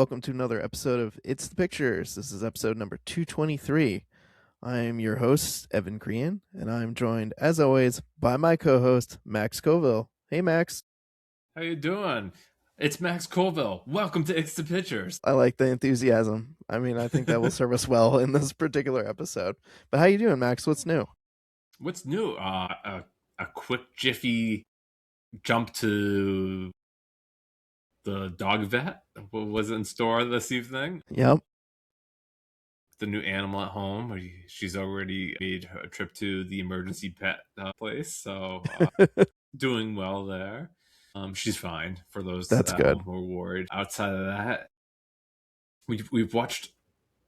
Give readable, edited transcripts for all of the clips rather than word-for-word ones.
welcome to another episode of It's the Pictures. This is episode number 223. I'm your host, Evan Crean, and I'm joined, as always, by my co-host, Max Coville. Hey, Max. How you doing? It's Max Colville. Welcome to It's the Pictures. I like the enthusiasm. I mean, I think that will serve us well in this particular episode. But how you doing, Max? What's new? What's new? A quick jiffy jump to the dog vet. What was in store this evening? Yep. The new animal at home. She's already made a trip to the emergency pet place, so doing well there. She's fine for those That's at home good. who are worried. Outside of that, we've watched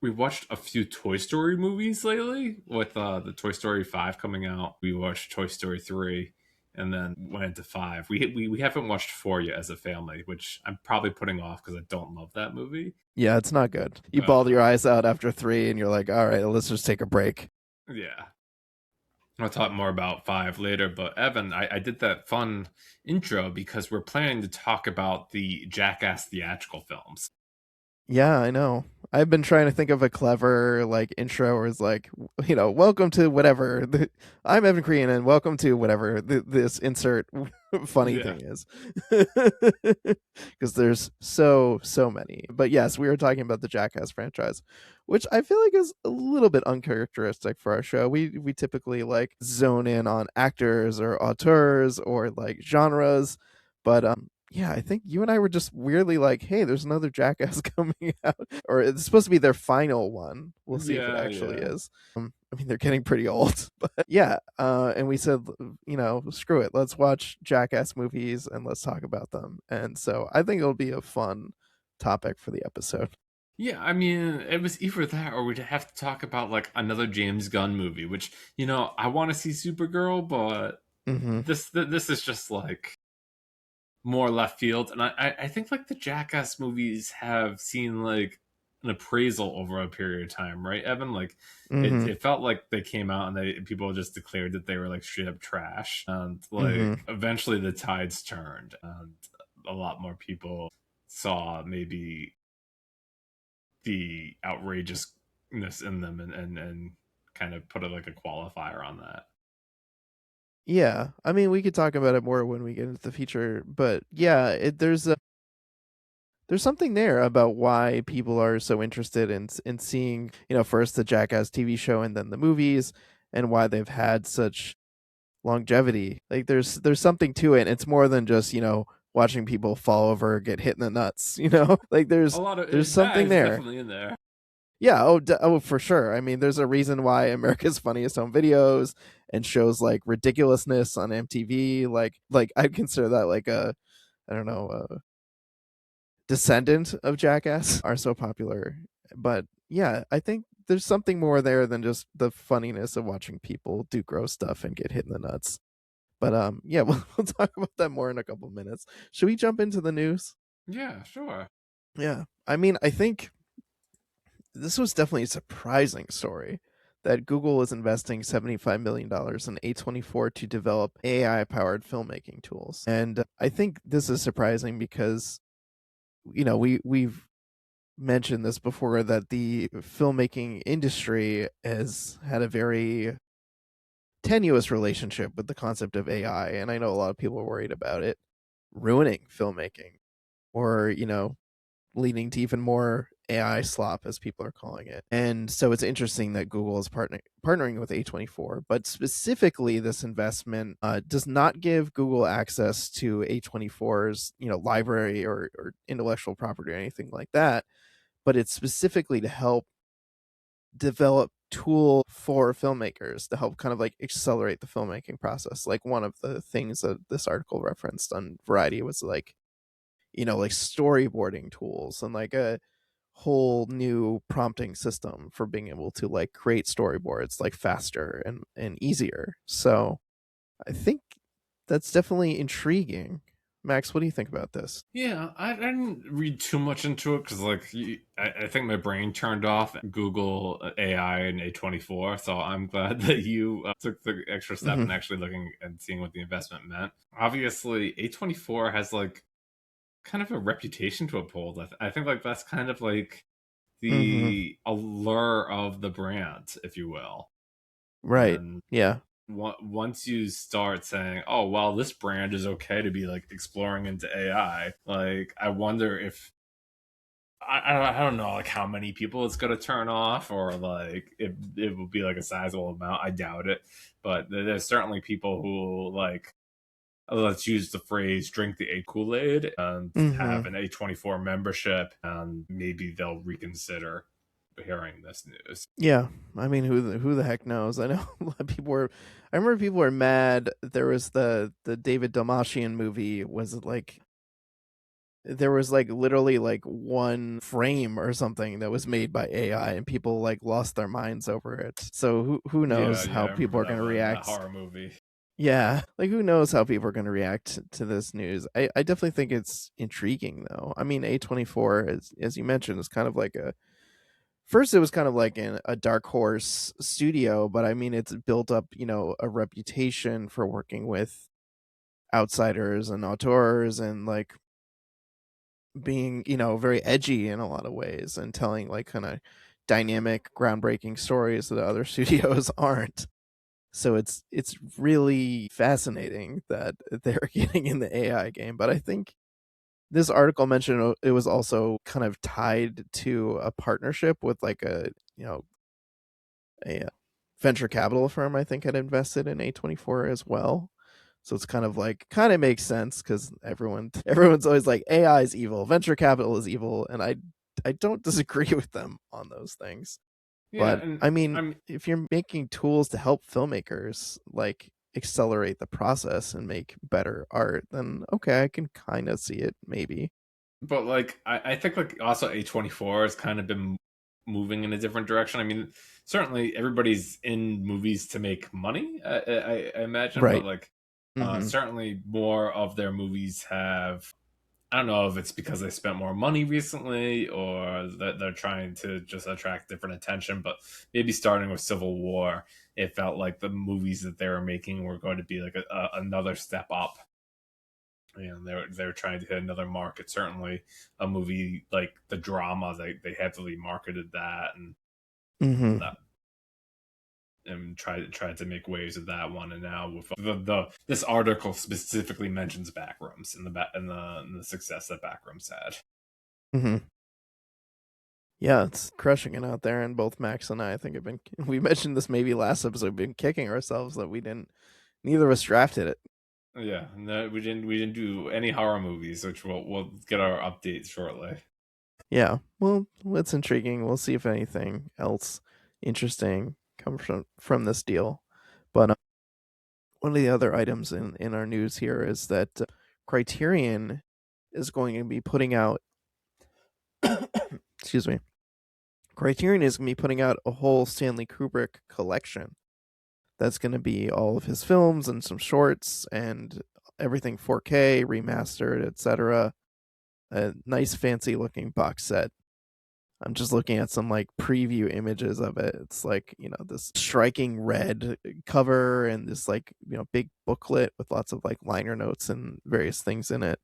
a few Toy Story movies lately. With the Toy Story 5 coming out, we watched Toy Story 3 and then went into 5. We haven't watched 4 yet as a family, which I'm probably putting off because I don't love that movie. Yeah, it's not good. You But bawled your eyes out after 3, and you're like, all right, let's just take a break. yeah, I'll talk more about 5 later. But Evan, I did that fun intro because we're planning to talk about the Jackass theatrical films. Yeah, I know. I've been trying to think of a clever intro where it's like, welcome to whatever. I'm Evan Crean and welcome to whatever this insert funny Yeah. thing is. Because there's so many. But yes, we were talking about the Jackass franchise, which I feel like is a little bit uncharacteristic for our show. We typically like zone in on actors or auteurs or like genres, but yeah, I think you and I were just weirdly like, hey, there's another Jackass coming out, or it's supposed to be their final one. We'll see if it Yeah, actually yeah. is. I mean, they're getting pretty old, but yeah. And we said, screw it, let's watch Jackass movies and let's talk about them. And so I think it'll be a fun topic for the episode. Yeah, I mean, it was either that or we'd have to talk about like another James Gunn movie, which, I want to see Supergirl, but Mm-hmm. this is just like more left field. And I think like the Jackass movies have seen like an appraisal over a period of time, right, Evan? Like Mm-hmm. it felt like they came out and people just declared that they were like straight up trash. And Mm-hmm. like eventually the tides turned and a lot more people saw maybe the outrageousness in them and kind of put like a qualifier on that. Yeah, I mean, we could talk about it more when we get into the feature, but yeah, there's something there about why people are so interested in seeing, first the Jackass TV show and then the movies, and why they've had such longevity. Like there's something to it. It's more than just, watching people fall over, get hit in the nuts, Like A lot of there's that something is there. definitely in there. Yeah, oh, for sure. I mean, there's a reason why America's Funniest Home Videos and shows like Ridiculousness on MTV, like I'd consider that like a, I don't know, a descendant of Jackass, are so popular. But yeah, I think there's something more there than just the funniness of watching people do gross stuff and get hit in the nuts. But yeah, we'll talk about that more in a couple of minutes. Should we jump into the news? Yeah, sure. Yeah. I mean, I think this was definitely a surprising story that Google is investing $75 million in A24 to develop AI powered filmmaking tools. And I think this is surprising because, we've mentioned this before, that the filmmaking industry has had a very tenuous relationship with the concept of AI. And I know a lot of people are worried about it ruining filmmaking or, leading to even more AI slop, as people are calling it. And so it's interesting that Google is partnering with A24, but specifically this investment does not give Google access to A24's library or intellectual property or anything like that, but it's specifically to help develop tool for filmmakers to help kind of like accelerate the filmmaking process. Like one of the things that this article referenced on Variety was like, like storyboarding tools and like a whole new prompting system for being able to like create storyboards like faster and easier. So I think that's definitely intriguing. Max, what do you think about this? Yeah, I didn't read too much into it because, like, I think my brain turned off Google AI and A24. So I'm glad that you took the extra step Mm-hmm. and actually looking and seeing what the investment meant. Obviously, A24 has like kind of a reputation to uphold. I think like that's kind of like Mhm. the allure of the brand, if you will. Right. And Yeah. once you start saying, "Oh, well, this brand is okay to be like exploring into AI," like I wonder if I don't know like how many people it's gonna turn off, or like if it will be like a sizable amount. I doubt it, but there's certainly people who like, let's use the phrase drink the A Kool Aid and have Mhm. an A24 membership, and maybe they'll reconsider hearing this news. Yeah. I mean, who the heck knows? I know a lot of people were. I remember people were mad. There was the David Dalmatian movie. Was it like there was like literally like one frame or something that was made by AI, and people like lost their minds over it. So who Yeah, knows yeah, how I people remember are going to that react? horror movie. Yeah, like who knows how people are going to react to this news? I definitely think it's intriguing though. I mean, A24, as you mentioned, is kind of like a first it was kind of like a dark horse studio, but I mean it's built up, a reputation for working with outsiders and auteurs and like being, very edgy in a lot of ways and telling like kind of dynamic, groundbreaking stories that other studios aren't. So it's really fascinating that they're getting in the AI game. But I think this article mentioned it was also kind of tied to a partnership with like a venture capital firm. I think had invested in A24 as well. So it's kind of like kind of makes sense because everyone's always like AI is evil, venture capital is evil, and I don't disagree with them on those things. Yeah, But and I mean, I'm if you're making tools to help filmmakers like accelerate the process and make better art, then okay, I can kind of see it maybe. but like I think like also A24 has kind of been moving in a different direction. I mean, certainly everybody's in movies to make money, I imagine, but Right. like Mhm. certainly more of their movies have. I don't know if it's because they spent more money recently or that they're trying to just attract different attention, but maybe starting with Civil War, it felt like the movies that they were making were going to be like another step up. And they're trying to hit another market. Certainly, a movie like the drama, they heavily marketed that and Mhm. that and tried to make waves of that one. And now with the this article specifically mentions Backrooms and the success that Backrooms had. Mhm. Yeah, it's crushing it out there, and both Max and I think have been we mentioned this maybe last episode, been kicking ourselves that we didn't neither of us drafted it. Yeah, no, we didn't do any horror movies, which we'll get our updates shortly. Yeah. Well, it's intriguing. We'll see if anything else interesting comes from this deal. But one of the other items in our news here is that Criterion is going to be putting out excuse me. Criterion is going to be putting out a whole Stanley Kubrick collection. That's going to be all of his films and some shorts and everything 4K remastered, etc. A nice fancy looking box set. I'm just looking at some like preview images of it. It's like, this striking red cover and this like, big booklet with lots of like liner notes and various things in it.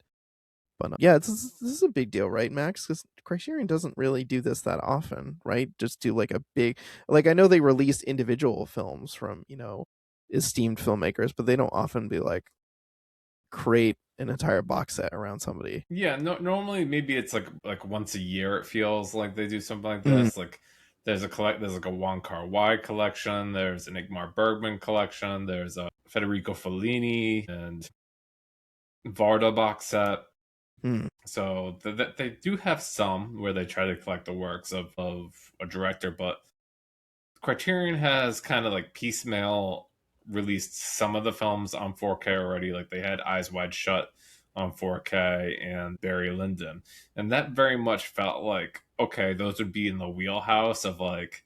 But yeah, this is a big deal, right, Max? Because Criterion doesn't really do this that often, right? Just do like a big, like I know they release individual films from, esteemed filmmakers, but they don't often be like create an entire box set around somebody. Yeah, no, normally maybe it's like once a year. It feels like they do something like Mm, this. Like there's like a Wong Kar Wai collection. There's an Ingmar Bergman collection. There's a Federico Fellini and Varda box set. mm, So they do have some where they try to collect the works of a director, but Criterion has kind of like piecemeal released some of the films on 4K already. Like they had Eyes Wide Shut on 4K and Barry Lyndon. And that very much felt like, okay, those would be in the wheelhouse of like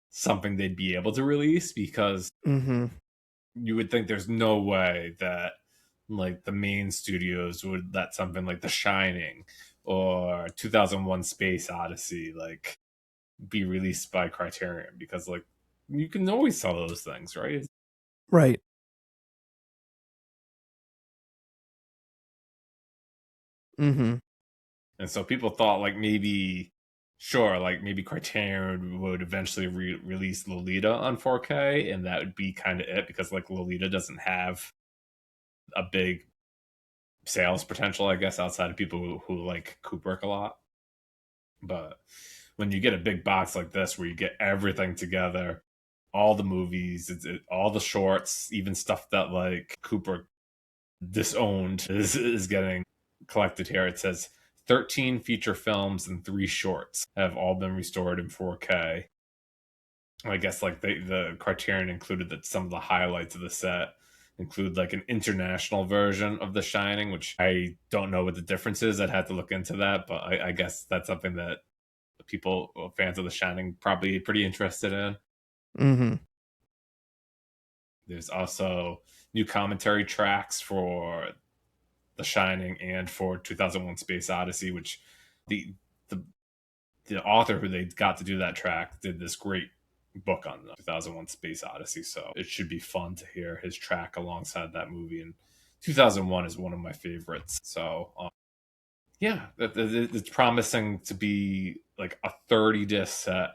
something they'd be able to release, because mm-hmm. you would think there's no way that like the main studios would let something like The Shining or 2001 Space Odyssey like be released by Criterion, because like you can always sell those things, right? Right. Mm-hmm. And so people thought like maybe, sure, like maybe Criterion would eventually release Lolita on 4K, and that would be kind of it because like Lolita doesn't have a big sales potential, I guess, outside of people who like Kubrick a lot. But when you get a big box like this where you get everything together, all the movies, all the shorts, even stuff that like Kubrick disowned is getting collected here. It says 13 feature films and 3 shorts have all been restored in 4K. I guess like the Criterion included that some of the highlights of the set include like an international version of The Shining, which I don't know what the difference is. I'd have to look into that, but I guess that's something that people, fans of The Shining, probably pretty interested in. Mm-hmm. There's also new commentary tracks for The Shining and for 2001: Space Odyssey, which the the the author who they got to do that track did this great book on 2001: Space Odyssey. So it should be fun to hear his track alongside that movie. And 2001 is one of my favorites. So yeah, it's promising to be like a 30 disc set.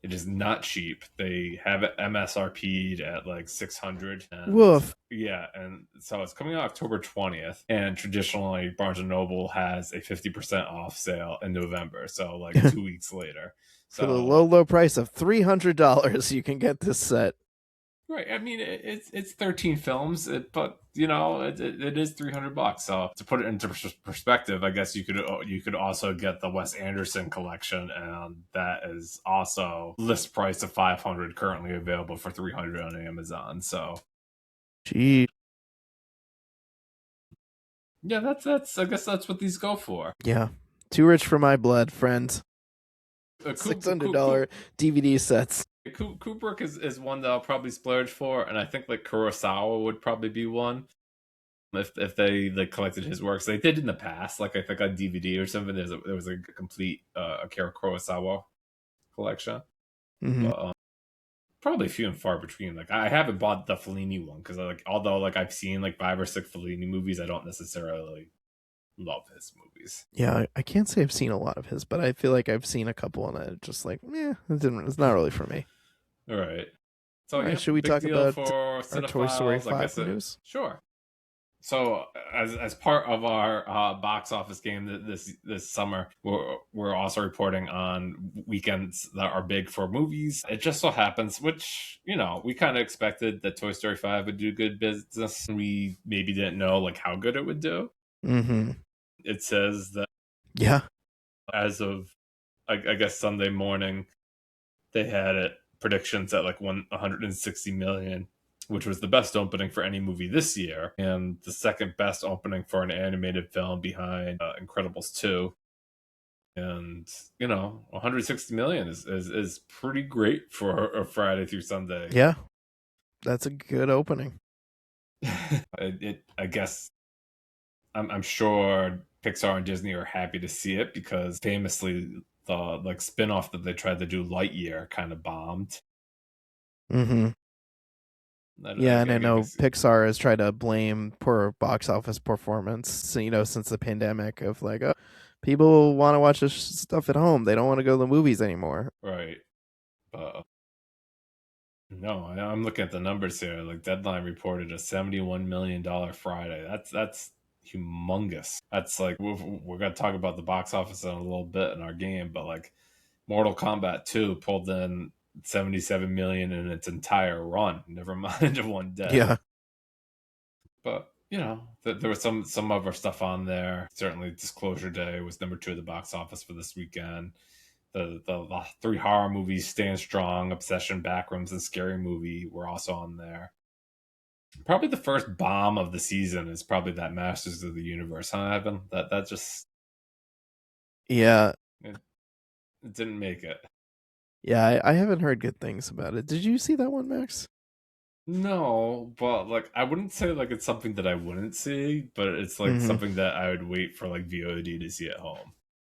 It is not cheap. They have it MSRP'd at like 600, and Woof. yeah, and so it's coming out October 20th. And traditionally, Barnes and Noble has a 50% off sale in November, so like 2 weeks later. For the low, So low price of $300, you can get this set. right. I mean, it's 13 films, but you know, it is $300. So to put it into perspective, I guess you could also get the Wes Anderson collection, and that is also list price of 500, currently available for 300 on Amazon. So Gee. yeah, that's I guess that's what these go for. Yeah. Too rich for my blood, friends. Kubrick $600 DVD sets. is one that I'll probably splurge for, and I think like Kurosawa would probably be one. If they like collected his works, they did in the past. Like I think on DVD or something, there was a complete Akira Kurosawa collection, Mm-hmm. but probably few and far between. Like I haven't bought the Fellini one because like although like I've seen like 5 or 6 Fellini movies, I don't necessarily love his movies. Yeah, I can't say I've seen a lot of his, but I feel like I've seen a couple and I just like, it's not really for me. All right, so All right, yeah, should we big talk deal about for our Toy Story cinephiles. I 5 guess news? sure. So as part of our box office game this summer, we're also reporting on weekends that are big for movies. It just so happens, which you know, we kind of expected that Toy Story 5 would do good business. We maybe didn't know like how good it would do. Mm-hmm. It says that Yeah. as of I guess Sunday morning, they had it predictions at like 160 million, which was the best opening for any movie this year, and the second best opening for an animated film behind Incredibles 2. And you know, 160 million is pretty great for a Friday through Sunday. Yeah. That's a good opening. I guess I'm sure Pixar and Disney are happy to see it because famously the like spin-off that they tried to do, Lightyear, kind of bombed. Mm-hmm. Yeah, and I I know guess Pixar has tried to blame poor box office performance, since the pandemic of like, oh, people want to watch this stuff at home. They don't want to go to the movies anymore. right. But no, I'm looking at the numbers here. Like Deadline reported a $71 million Friday. That's humongous. That's like we're gonna talk about the box office in a little bit in our game, but like Mortal Kombat 2 pulled in 77 million in its entire run. Never mind one day. Yeah. But you know, there was some other stuff on there. Certainly, Disclosure Day was number 2 at the box office for this weekend. The 3 horror movies, Stand Strong, Obsession, Backrooms, and Scary Movie, were also on there. Probably the first bomb of the season is probably that Masters of the Universe, huh, Evan? That just Yeah. it, it didn't make it. Yeah, I haven't heard good things about it. Did you see that one, Max? No, but like I wouldn't say like it's something that I wouldn't see, but it's like Mm-hmm. something that I would wait for like VOD to see at home.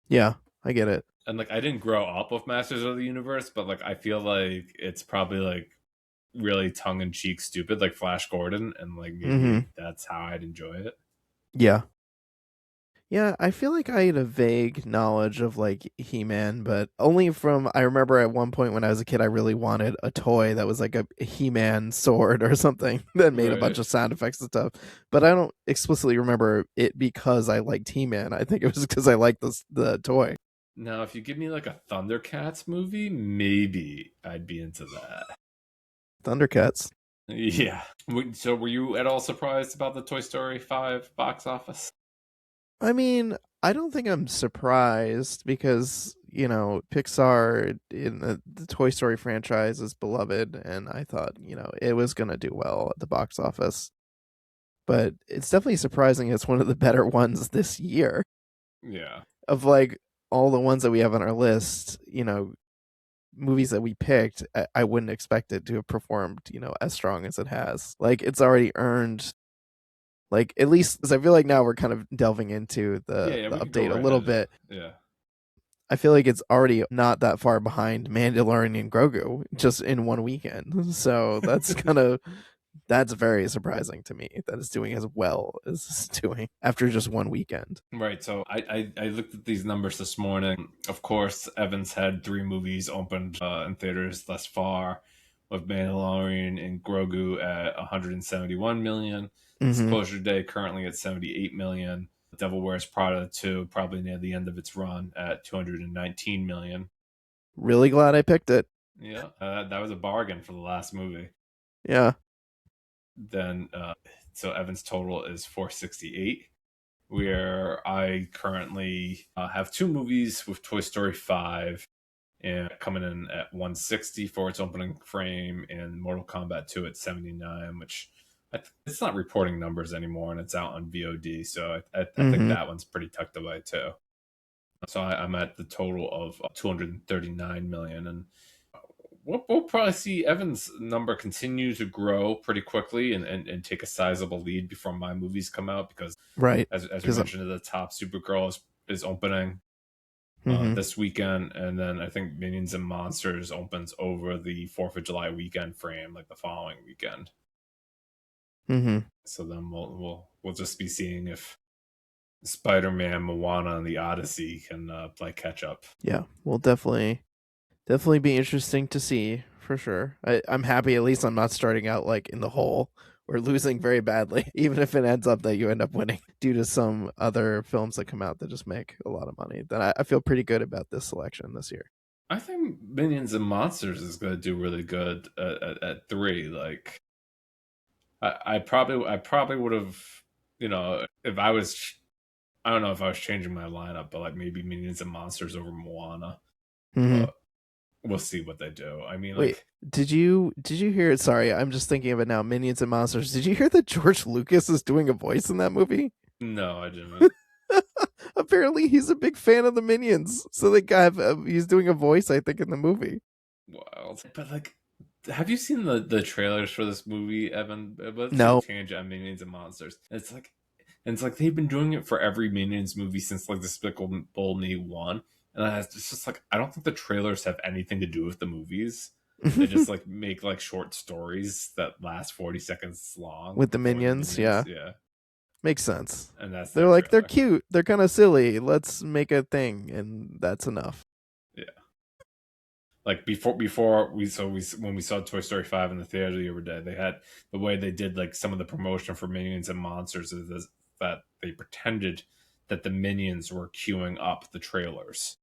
Yeah, I get it. And like I didn't grow up with Masters of the Universe, but like I feel like it's probably like really tongue in cheek stupid, like Flash Gordon, and like Mm-hmm. maybe that's how I'd enjoy it. Yeah. Yeah, I feel like I had a vague knowledge of like He-Man, but only from I remember at one point when I was a kid I really wanted a toy that was like a He-Man sword or something that made a bunch Right. of sound effects and stuff. But I don't explicitly remember it because I liked He-Man. I think it was because I liked the toy. Now, if you give me like a Thundercats movie, maybe I'd be into that. Thundercats. Yeah. So, were you at all surprised about the Toy Story 5 box office? I mean, I don't think I'm surprised because, Pixar in the Toy Story franchise is beloved, and I thought, it was going to do well at the box office. But it's definitely surprising it's one of the better ones this year. Yeah. Of like all the ones that we have on our list, movies that we picked, I wouldn't expect it to have performed, as strong as it has. Like it's already earned like at least because I feel like now we're kind of delving into Yeah, the yeah, the we could go update a right little ahead. bit. Yeah. I feel like it's already not that far behind Mandalorian and Grogu just in one weekend. So that's very surprising to me that it's doing as well as it's doing after just one weekend. Right. So I looked at these numbers this morning. Of course, Evans had three movies opened in theaters thus far, with Mandalorian and Grogu at 171 million. Mm-hmm. Disclosure Day currently at 78 million. Devil Wears Prada 2 probably near the end of its run at 219 million. Really glad I picked it. Yeah, that was a bargain for the last movie. Yeah. Then so Evans' total is 468. Where I currently have two movies with Toy Story 5 and coming in at 160 for its opening frame, and Mortal Kombat 2 at 79, which it's not reporting numbers anymore, and it's out on VOD. So I think Mm-hmm. that one's pretty tucked away too. So I'm at the total of 239 million, and we'll probably see Evan's number continue to grow pretty quickly and take a sizable lead before my movies come out because Right. as we Because mentioned at the top, Supergirl is opening mm-hmm. this weekend, and then I think Minions and Monsters opens over the Fourth of July weekend frame, like the following weekend. Mm-hmm. So then we'll just be seeing if Spider-Man, Moana, and the Odyssey can play catch up. Yeah. We'll definitely be interesting to see for sure. I'm happy at least I'm not starting out like in the hole or losing very badly, even if it ends up that you end up winning due to some other films that come out that just make a lot of money. Then I feel pretty good about this selection this year. I think Minions and Monsters is going to do really good at three. Like I probably would have, if I was, I don't know if I was changing my lineup, but like maybe Minions and Monsters over Moana. Mm-hmm. But we'll see what they do. I mean, Wait, like, did you hear it? Sorry, I'm just thinking of it now. Minions and Monsters. Did you hear that George Lucas is doing a voice in that movie? no, I didn't. Apparently, he's a big fan of the Minions, so the guy he's doing a voice, I think, in the movie. Wild. But like, have you seen the trailers for this movie, Evan? Let's take a No. tangent on Minions and Monsters. It's like they've been doing it for every Minions movie since like Despicable Me 1. And it's just like I don't think the trailers have anything to do with the movies. They just like make like short stories that last 40 seconds long With the for the Minions, Minions. yeah, Yeah. makes sense. And that's They're their like they're trailer. cute, they're kind of silly. Let's make a thing, and that's enough. Yeah. Like before we when we saw Toy Story 5 in the theater the other day, they had the way they did like some of the promotion for Minions and Monsters is that they pretended that the Minions were queuing up the trailers,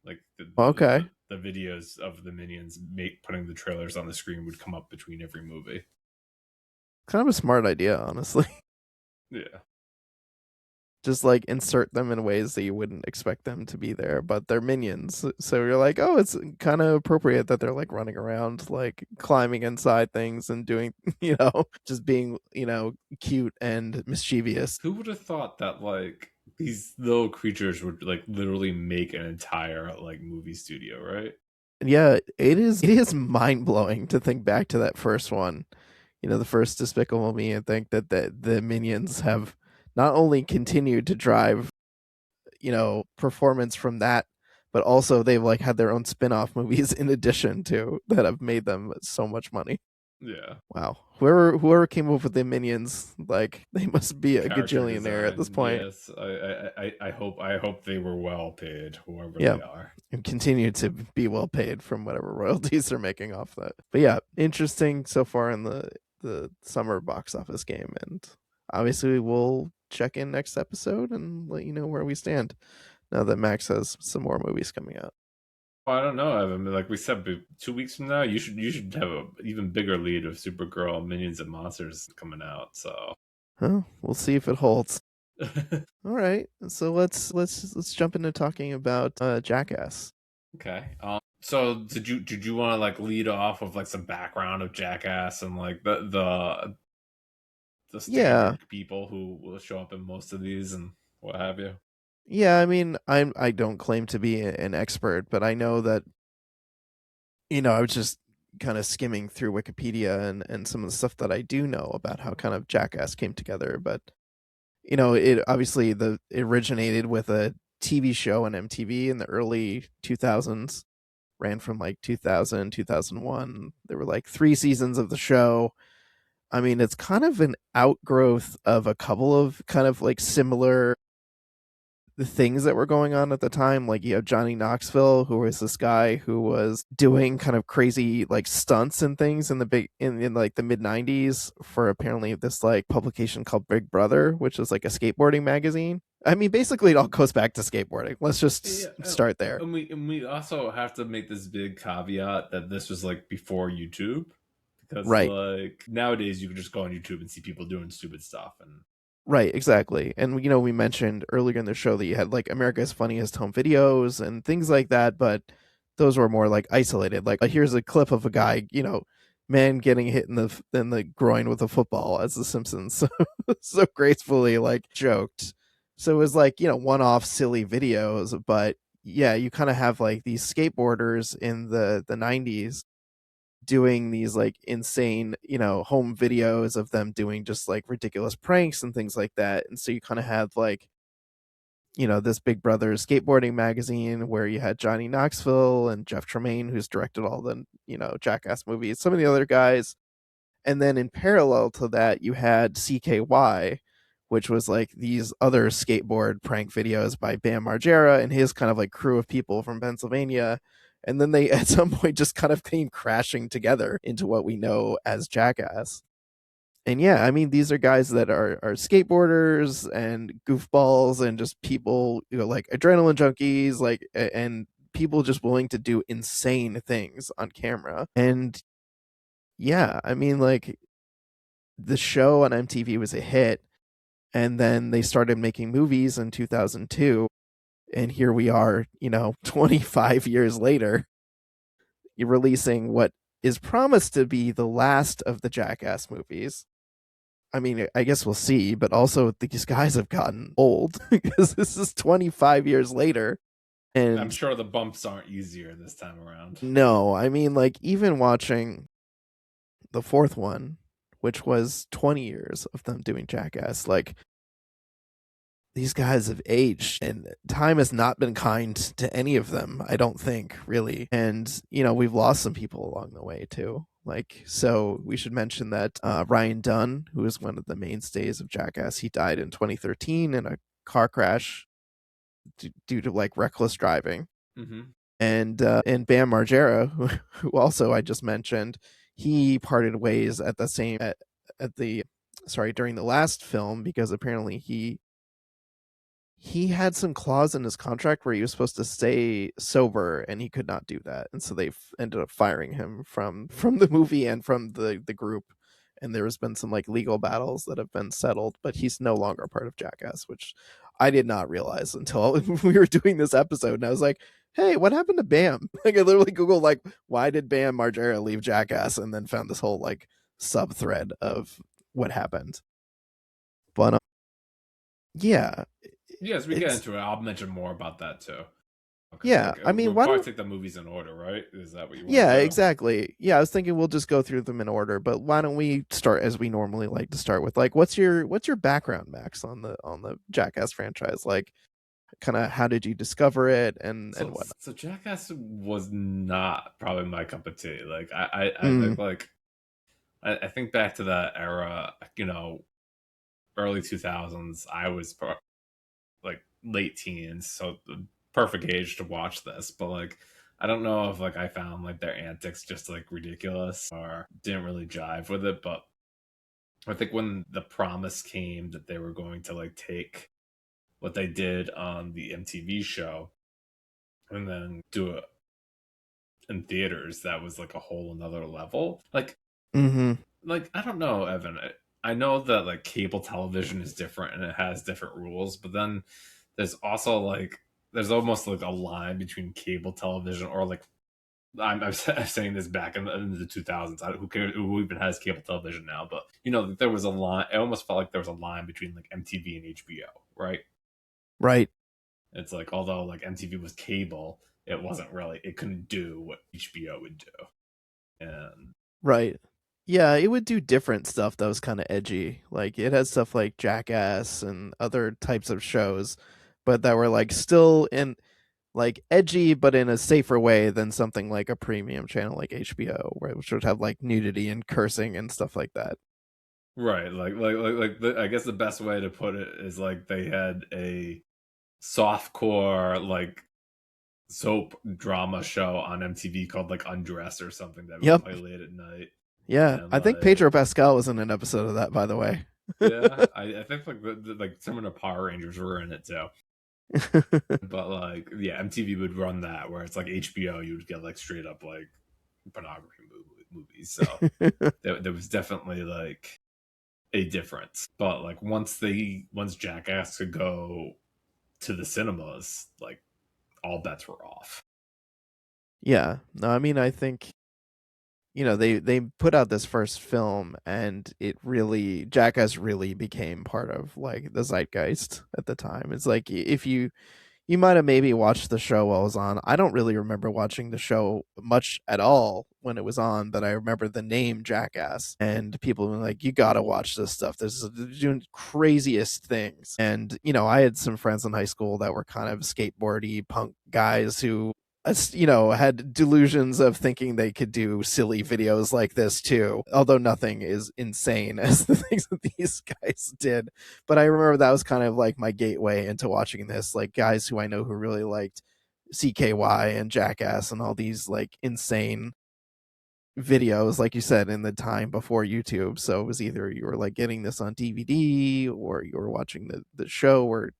like Okay, the videos of the Minions putting the trailers on the screen would come up between every movie. kind of a smart idea, honestly. Yeah, Just like insert them in ways that you wouldn't expect them to be there, but they're minions. So you're like, oh, it's kind of appropriate that they're like running around, like climbing inside things and doing, just being, cute and mischievous. who would have thought that like these little creatures would like literally make an entire like movie studio, right? And yeah, it is mind blowing to think back to that first one, the first Despicable Me, and think that the minions have not only continued to drive, performance from that, but also they've like had their own spin-off movies in addition to that have made them so much money. Yeah. Wow. Whoever came up with the minions, like they must be a Character gajillionaire at this design. point. Yes. I hope they were well paid, whoever Yeah. they are. And continue to be well paid from whatever royalties they're making off that. But yeah, interesting so far in the summer box office game, and obviously we'll check in next episode and let you know where we stand now that Max has some more movies coming out. Well, I don't know, Evan. Like we said, 2 weeks from now, you should have a even bigger lead of Supergirl, Minions, and Monsters coming out. So, Huh? We'll see if it holds. All right, so let's jump into talking about Jackass. okay. So did you want to like lead off with like some background of Jackass and like the Yeah, standard people who will show up in most of these and what have you? yeah. I mean, I don't claim to be an expert, but I know that I was just kind of skimming through Wikipedia and some of the stuff that I do know about how kind of Jackass came together. But it obviously it originated with a TV show on MTV in the early 2000s, ran from like 2000, 2001. There were like 3 seasons of the show. I mean, it's kind of an outgrowth of a couple of kind of like similar the things that were going on at the time. Like you have Johnny Knoxville, who was this guy who was doing kind of crazy like stunts and things in the big in like the mid 90s for apparently this like publication called Big Brother, which is like a skateboarding magazine. I mean, basically it all goes back to skateboarding. Let's just Yeah, start there. and we also have to make this big caveat that this was like before YouTube, because Right. like nowadays you can just go on YouTube and see people doing stupid stuff and Right, exactly. And we mentioned earlier in the show that you had like America's Funniest Home Videos and things like that, but those were more like isolated. Like here's a clip of a guy, man getting hit in the groin with a football, as the Simpsons so gracefully like joked. So it was like, one-off silly videos, but yeah, you kind of have like these skateboarders in the 90s doing these like insane, home videos of them doing just like ridiculous pranks and things like that. And so you kind of have like, this Big Brother skateboarding magazine where you had Johnny Knoxville and Jeff Tremaine, who's directed all the, Jackass movies, some of the other guys. And then in parallel to that, you had CKY, which was like these other skateboard prank videos by Bam Margera and his kind of like crew of people from Pennsylvania. And then they at some point just kind of came crashing together into what we know as Jackass. And yeah, I mean, these are guys that are skateboarders and goofballs and just people, like adrenaline junkies, like and people just willing to do insane things on camera. And yeah, I mean, like the show on MTV was a hit, and then they started making movies in 2002, and here we are, 25 years later, you're releasing what is promised to be the last of the Jackass movies. I mean, I guess we'll see, but also these guys have gotten old because this is 25 years later. I'm And sure the bumps aren't easier this time around. no, I mean, like, even watching the fourth one, which was 20 years of them doing Jackass, like, these guys have aged and time has not been kind to any of them, I don't think, really. And we've lost some people along the way too. Like, so we should mention that Ryan Dunn, who is one of the mainstays of Jackass, he died in 2013 in a car crash due to like reckless driving. Mm-hmm. And Bam Margera, who also I just mentioned, he parted ways at the sorry, during the last film, because apparently he had some clause in his contract where he was supposed to stay sober, and he could not do that, and so they ended up firing him from the movie and from the group. And there has been some like legal battles that have been settled, but he's no longer part of Jackass, which I did not realize until we were doing this episode. And I was like, hey, what happened to Bam? Like I literally googled like, why did Bam Margera leave Jackass, and then found this whole like sub thread of what happened. But yeah, Yes, we get it's into it. I'll mention more about that too. Because yeah, like I mean, we'll why probably don't take the movies in order, right? Is that what you want yeah, to do? exactly. Yeah, I was thinking we'll just go through them in order, but why don't we start as we normally like to start with, like, what's your background, Max, on the Jackass franchise? Like, kind of how did you discover it and So whatnot? so Jackass was not probably my cup of tea. Like I Mm, think like I think back to that era, early 2000s. I was like late teens, so the perfect age to watch this. But like, I don't know if like I found like their antics just like ridiculous or didn't really jive with it. But I think when the promise came that they were going to like take what they did on the MTV show and then do it in theaters, that was like a whole another level. Mm-hmm. Like I don't know, Evan. I know that like cable television is different and it has different rules, but then there's also like there's almost like a line between cable television or like I'm saying this back in the 2000s. Who cares? Who even has cable television now? But there was a line. It almost felt like there was a line between like MTV and HBO, right? Right. It's like although like MTV was cable, it wasn't really. It couldn't do what HBO would do, and Right. Yeah, it would do different stuff that was kind of edgy. Like it has stuff like Jackass and other types of shows, but that were like still in like edgy, but in a safer way than something like a premium channel like HBO, which would have like nudity and cursing and stuff like that. right, I guess the best way to put it is like they had a softcore like soap drama show on MTV called like Undress or something that would Yep. play late at night. Yeah, And I think like Pedro Pascal was in an episode of that, by the way. yeah, I think like like some of the Power Rangers were in it too. But like yeah, MTV would run that where it's like HBO you would get like straight up like pornography movies. So there was definitely like a difference. But like once Jackass could go to the cinemas, like all bets were off. Yeah, no, I mean, I think they put out this first film, and it really Jackass really became part of like the zeitgeist at the time. It's like if you might have maybe watched the show while it was on. I don't really remember watching the show much at all when it was on, but I remember the name Jackass and people were like, you gotta watch this stuff. This is doing craziest things. And, I had some friends in high school that were kind of skateboardy punk guys who had delusions of thinking they could do silly videos like this too, although nothing is insane as the things that these guys did. But I remember that was kind of like my gateway into watching this, like guys who I know who really liked CKY and Jackass and all these like insane videos, like you said, in the time before YouTube. So it was either you were like getting this on DVD or you were watching the show or,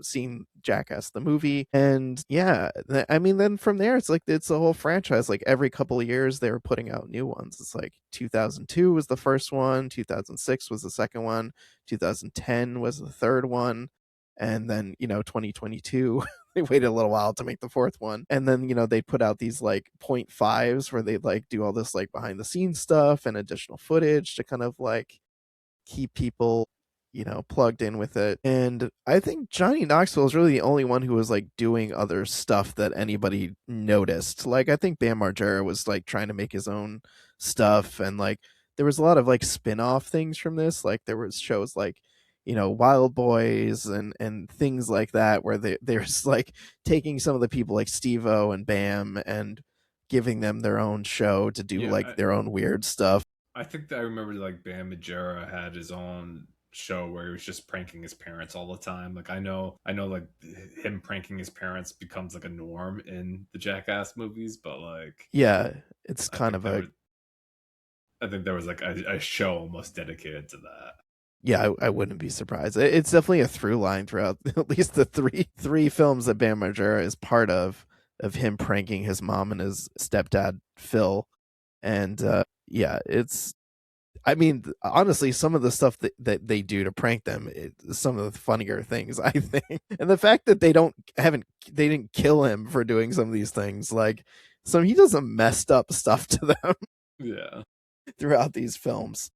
seeing Jackass the movie. And yeah, I mean, then from there, it's like it's a whole franchise. Like every couple of years, they were putting out new ones. It's like 2002 was the first one, 2006 was the second one, 2010 was the third one. And then, 2022 they waited a little while to make the fourth one, and then they put out these like point fives where they like do all this like behind the scenes stuff and additional footage to kind of like keep people plugged in with it. And I think Johnny Knoxville is really the only one who was like doing other stuff that anybody noticed. Like I think Bam Margera was like trying to make his own stuff, and like there was a lot of like spin-off things from this. Like there was shows like Wild Boys and things like that where they're just like taking some of the people like Steve-O and Bam and giving them their own show to do Yeah, like their own weird stuff. I think that I remember like Bam Majera had his own show where he was just pranking his parents all the time. Like I know like him pranking his parents becomes like a norm in the Jackass movies, but like Yeah, it's I kind think of there a was I think there was like a show almost dedicated to that. yeah, I wouldn't be surprised. It's definitely a through line throughout at least the three films that Bam Margera is part of him pranking his mom and his stepdad Phil. And yeah, it's I mean, honestly, some of the stuff that they do to prank them is some of the funnier things, I think. And the fact that they didn't kill him for doing some of these things, like he does some messed up stuff to them Yeah. throughout these films.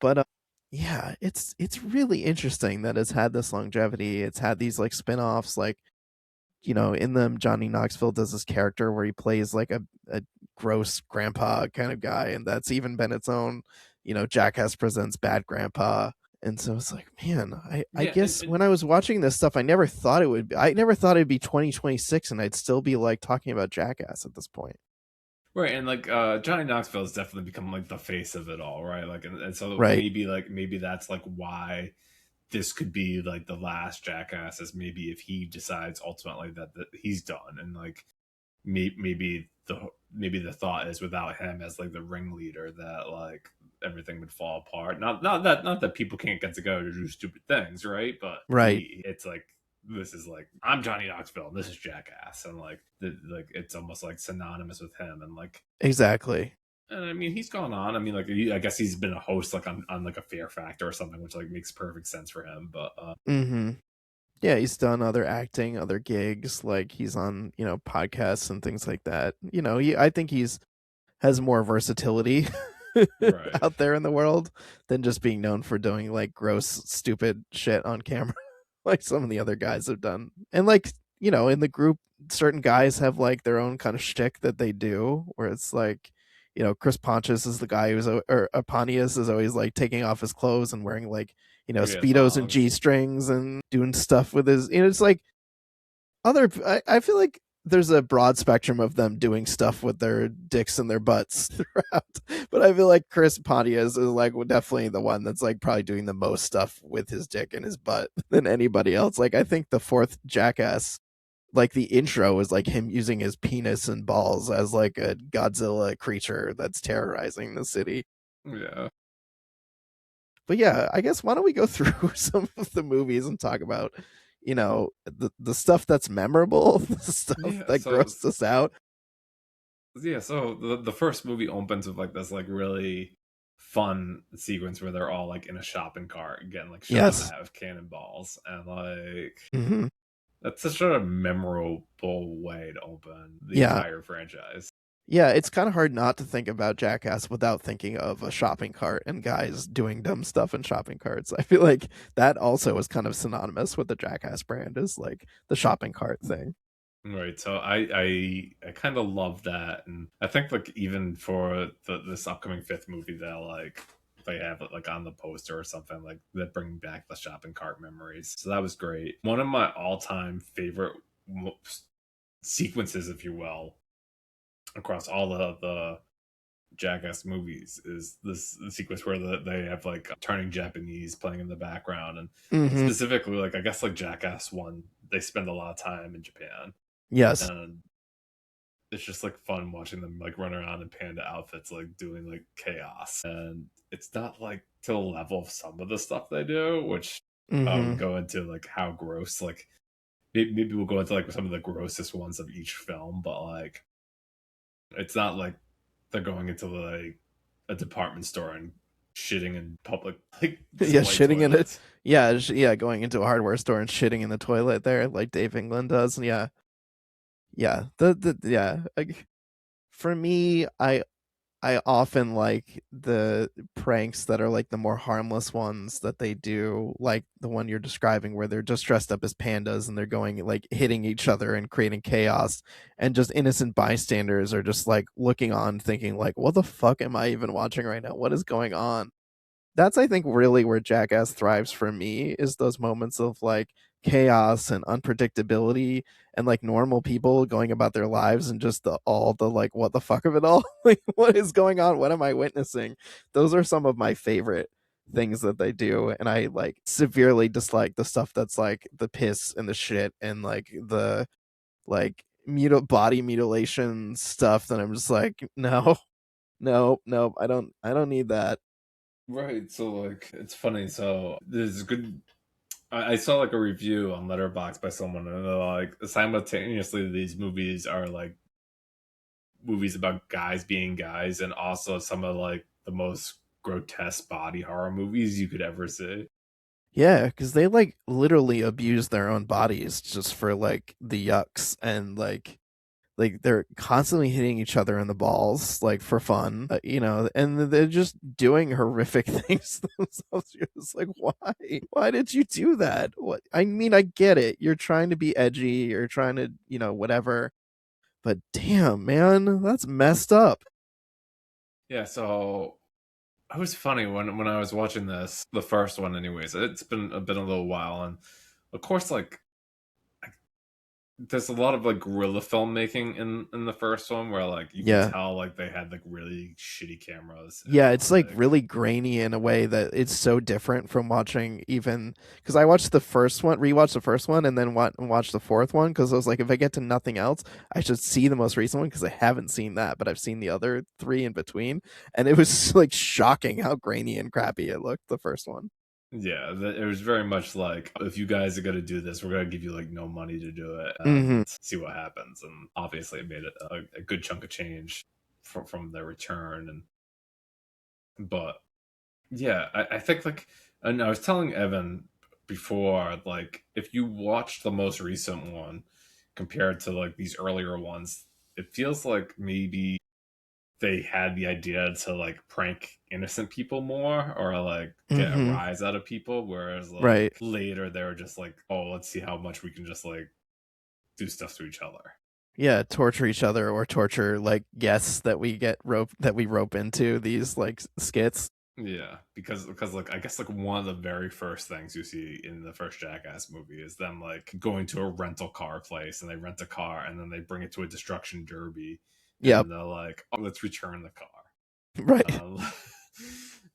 But yeah, it's really interesting that it's had this longevity. It's had these like spin-offs, like in them Johnny Knoxville does this character where he plays like a gross grandpa kind of guy, and that's even been its own, Jackass presents Bad Grandpa. And so it's like, man, I Yeah, guess when I was watching this stuff, I never thought I never thought it'd be 2026 and I'd still be like talking about Jackass at this point. Right, and like Johnny Knoxville has definitely become like the face of it all, right? And so Right. maybe that's like why this could be like the last Jackass, is maybe if he decides ultimately that he's done, and like maybe the thought is without him as like the ringleader that like everything would fall apart. Not that people can't get together to do stupid things, right? But Right. it's like this is like I'm Johnny Knoxville, and this is Jackass, and like it's almost like synonymous with him, and like Exactly. and I mean, he's gone on. I mean, like I guess he's been a host like on like a Fear Factor or something, which like makes perfect sense for him. But Mm-hmm. Yeah, he's done other acting, other gigs, like he's on, podcasts and things like that. I think he's has more versatility right, out there in the world than just being known for doing like gross, stupid shit on camera, like some of the other guys have done. And like, in the group, certain guys have like their own kind of shtick that they do, where it's like, Chris Pontius is the guy or Pontius is always like taking off his clothes and wearing like, yeah, speedos and thongs. G strings and doing stuff with his. It's like I feel like there's a broad spectrum of them doing stuff with their dicks and their butts throughout, but I feel like Chris Pontius is like definitely the one that's like probably doing the most stuff with his dick and his butt than anybody else. Like I think the fourth Jackass, like the intro is like him using his penis and balls as like a Godzilla creature that's terrorizing the city. Yeah, But yeah, I guess why don't we go through some of the movies and talk about, the stuff that's memorable, the stuff yeah. that grossed us out. So the first movie opens with like this like really fun sequence where they're all like in a shopping cart getting like shot Yes. at with cannonballs, and like Hmm. that's such a memorable way to open the Yeah. entire franchise. Yeah, it's kind of hard not to think about Jackass without thinking of a shopping cart and guys doing dumb stuff in shopping carts. I feel like that also is kind of synonymous with the Jackass brand, is like the shopping cart thing. Right. So I kind of love that, and I think like even for this upcoming fifth movie, they'll like they have it like on the poster or something like that, bring back the shopping cart memories. So that was great. One of my all time favorite sequences, if you will, across all the Jackass movies is this sequence where they have like turning Japanese playing in the background, and Hmm. specifically like I guess like Jackass one, they spend a lot of time in Japan, Yes. and it's just like fun watching them like run around in panda outfits, like doing like chaos. And it's not like to the level of some of the stuff they do, which we Hmm. go into like how gross. Like maybe we'll go into like some of the grossest ones of each film, but like it's not like they're going into like a department store and shitting in public like Yeah, display shitting in it. toilets. Yeah, yeah, going into a hardware store and shitting in the toilet there, like Dave England does. Yeah, yeah. Yeah. Like, for me, I often like the pranks that are like the more harmless ones that they do, like the one you're describing where they're just dressed up as pandas and they're going like hitting each other and creating chaos, and just innocent bystanders are just like looking on thinking like, what the fuck am I even watching right now? What is going on? That's, I think, really where Jackass thrives for me, is those moments of like chaos and unpredictability and like normal people going about their lives and just the like what the fuck of it all. Like, what is going on? What am I witnessing? Those are some of my favorite things that they do, and I like severely dislike the stuff that's like the piss and the shit and like the like body mutilation stuff that I'm just like, no, no, I don't need that. Right. So like it's funny. So there's good. I saw like a review on Letterboxd by someone, and they're like simultaneously these movies are like movies about guys being guys, and also some of like the most grotesque body horror movies you could ever see. Yeah, because they like literally abuse their own bodies just for like the yucks, and like they're constantly hitting each other in the balls like for fun, and they're just doing horrific things themselves. You're just like, why did you do that? What, I mean, I get it, you're trying to be edgy, you're trying to, whatever, but damn, man, that's messed up. Yeah. So it was funny when I was watching this, the first one, anyways. It's been a little while, and of course, like there's a lot of like guerrilla filmmaking in the first one where like you can Yeah. tell like they had like really shitty cameras Yeah, and it's like like really grainy in a way that it's so different from watching even because I watched the first one, rewatched the first one, and then watched the fourth one because I was like, if I get to nothing else, I should see the most recent one because I haven't seen that, but I've seen the other three in between, and it was like shocking how grainy and crappy it looked the first one. yeah, it was very much like if you guys are gonna do this, we're gonna give you like no money to do it Hmm. and see what happens. And obviously, it made it a good chunk of change from their return. But yeah, I think like, and I was telling Evan before, like if you watch the most recent one compared to like these earlier ones, it feels like maybe they had the idea to like prank innocent people more or like get a Hmm. rise out of people, whereas Right. like later they were just like, oh, let's see how much we can just like do stuff to each other. Yeah, torture each other or torture like guests that we rope into these like skits. Yeah, because like I guess like one of the very first things you see in the first Jackass movie is them like going to a rental car place and they rent a car and then they bring it to a destruction derby Yep. and they're like, oh, let's return the car. Right. Um,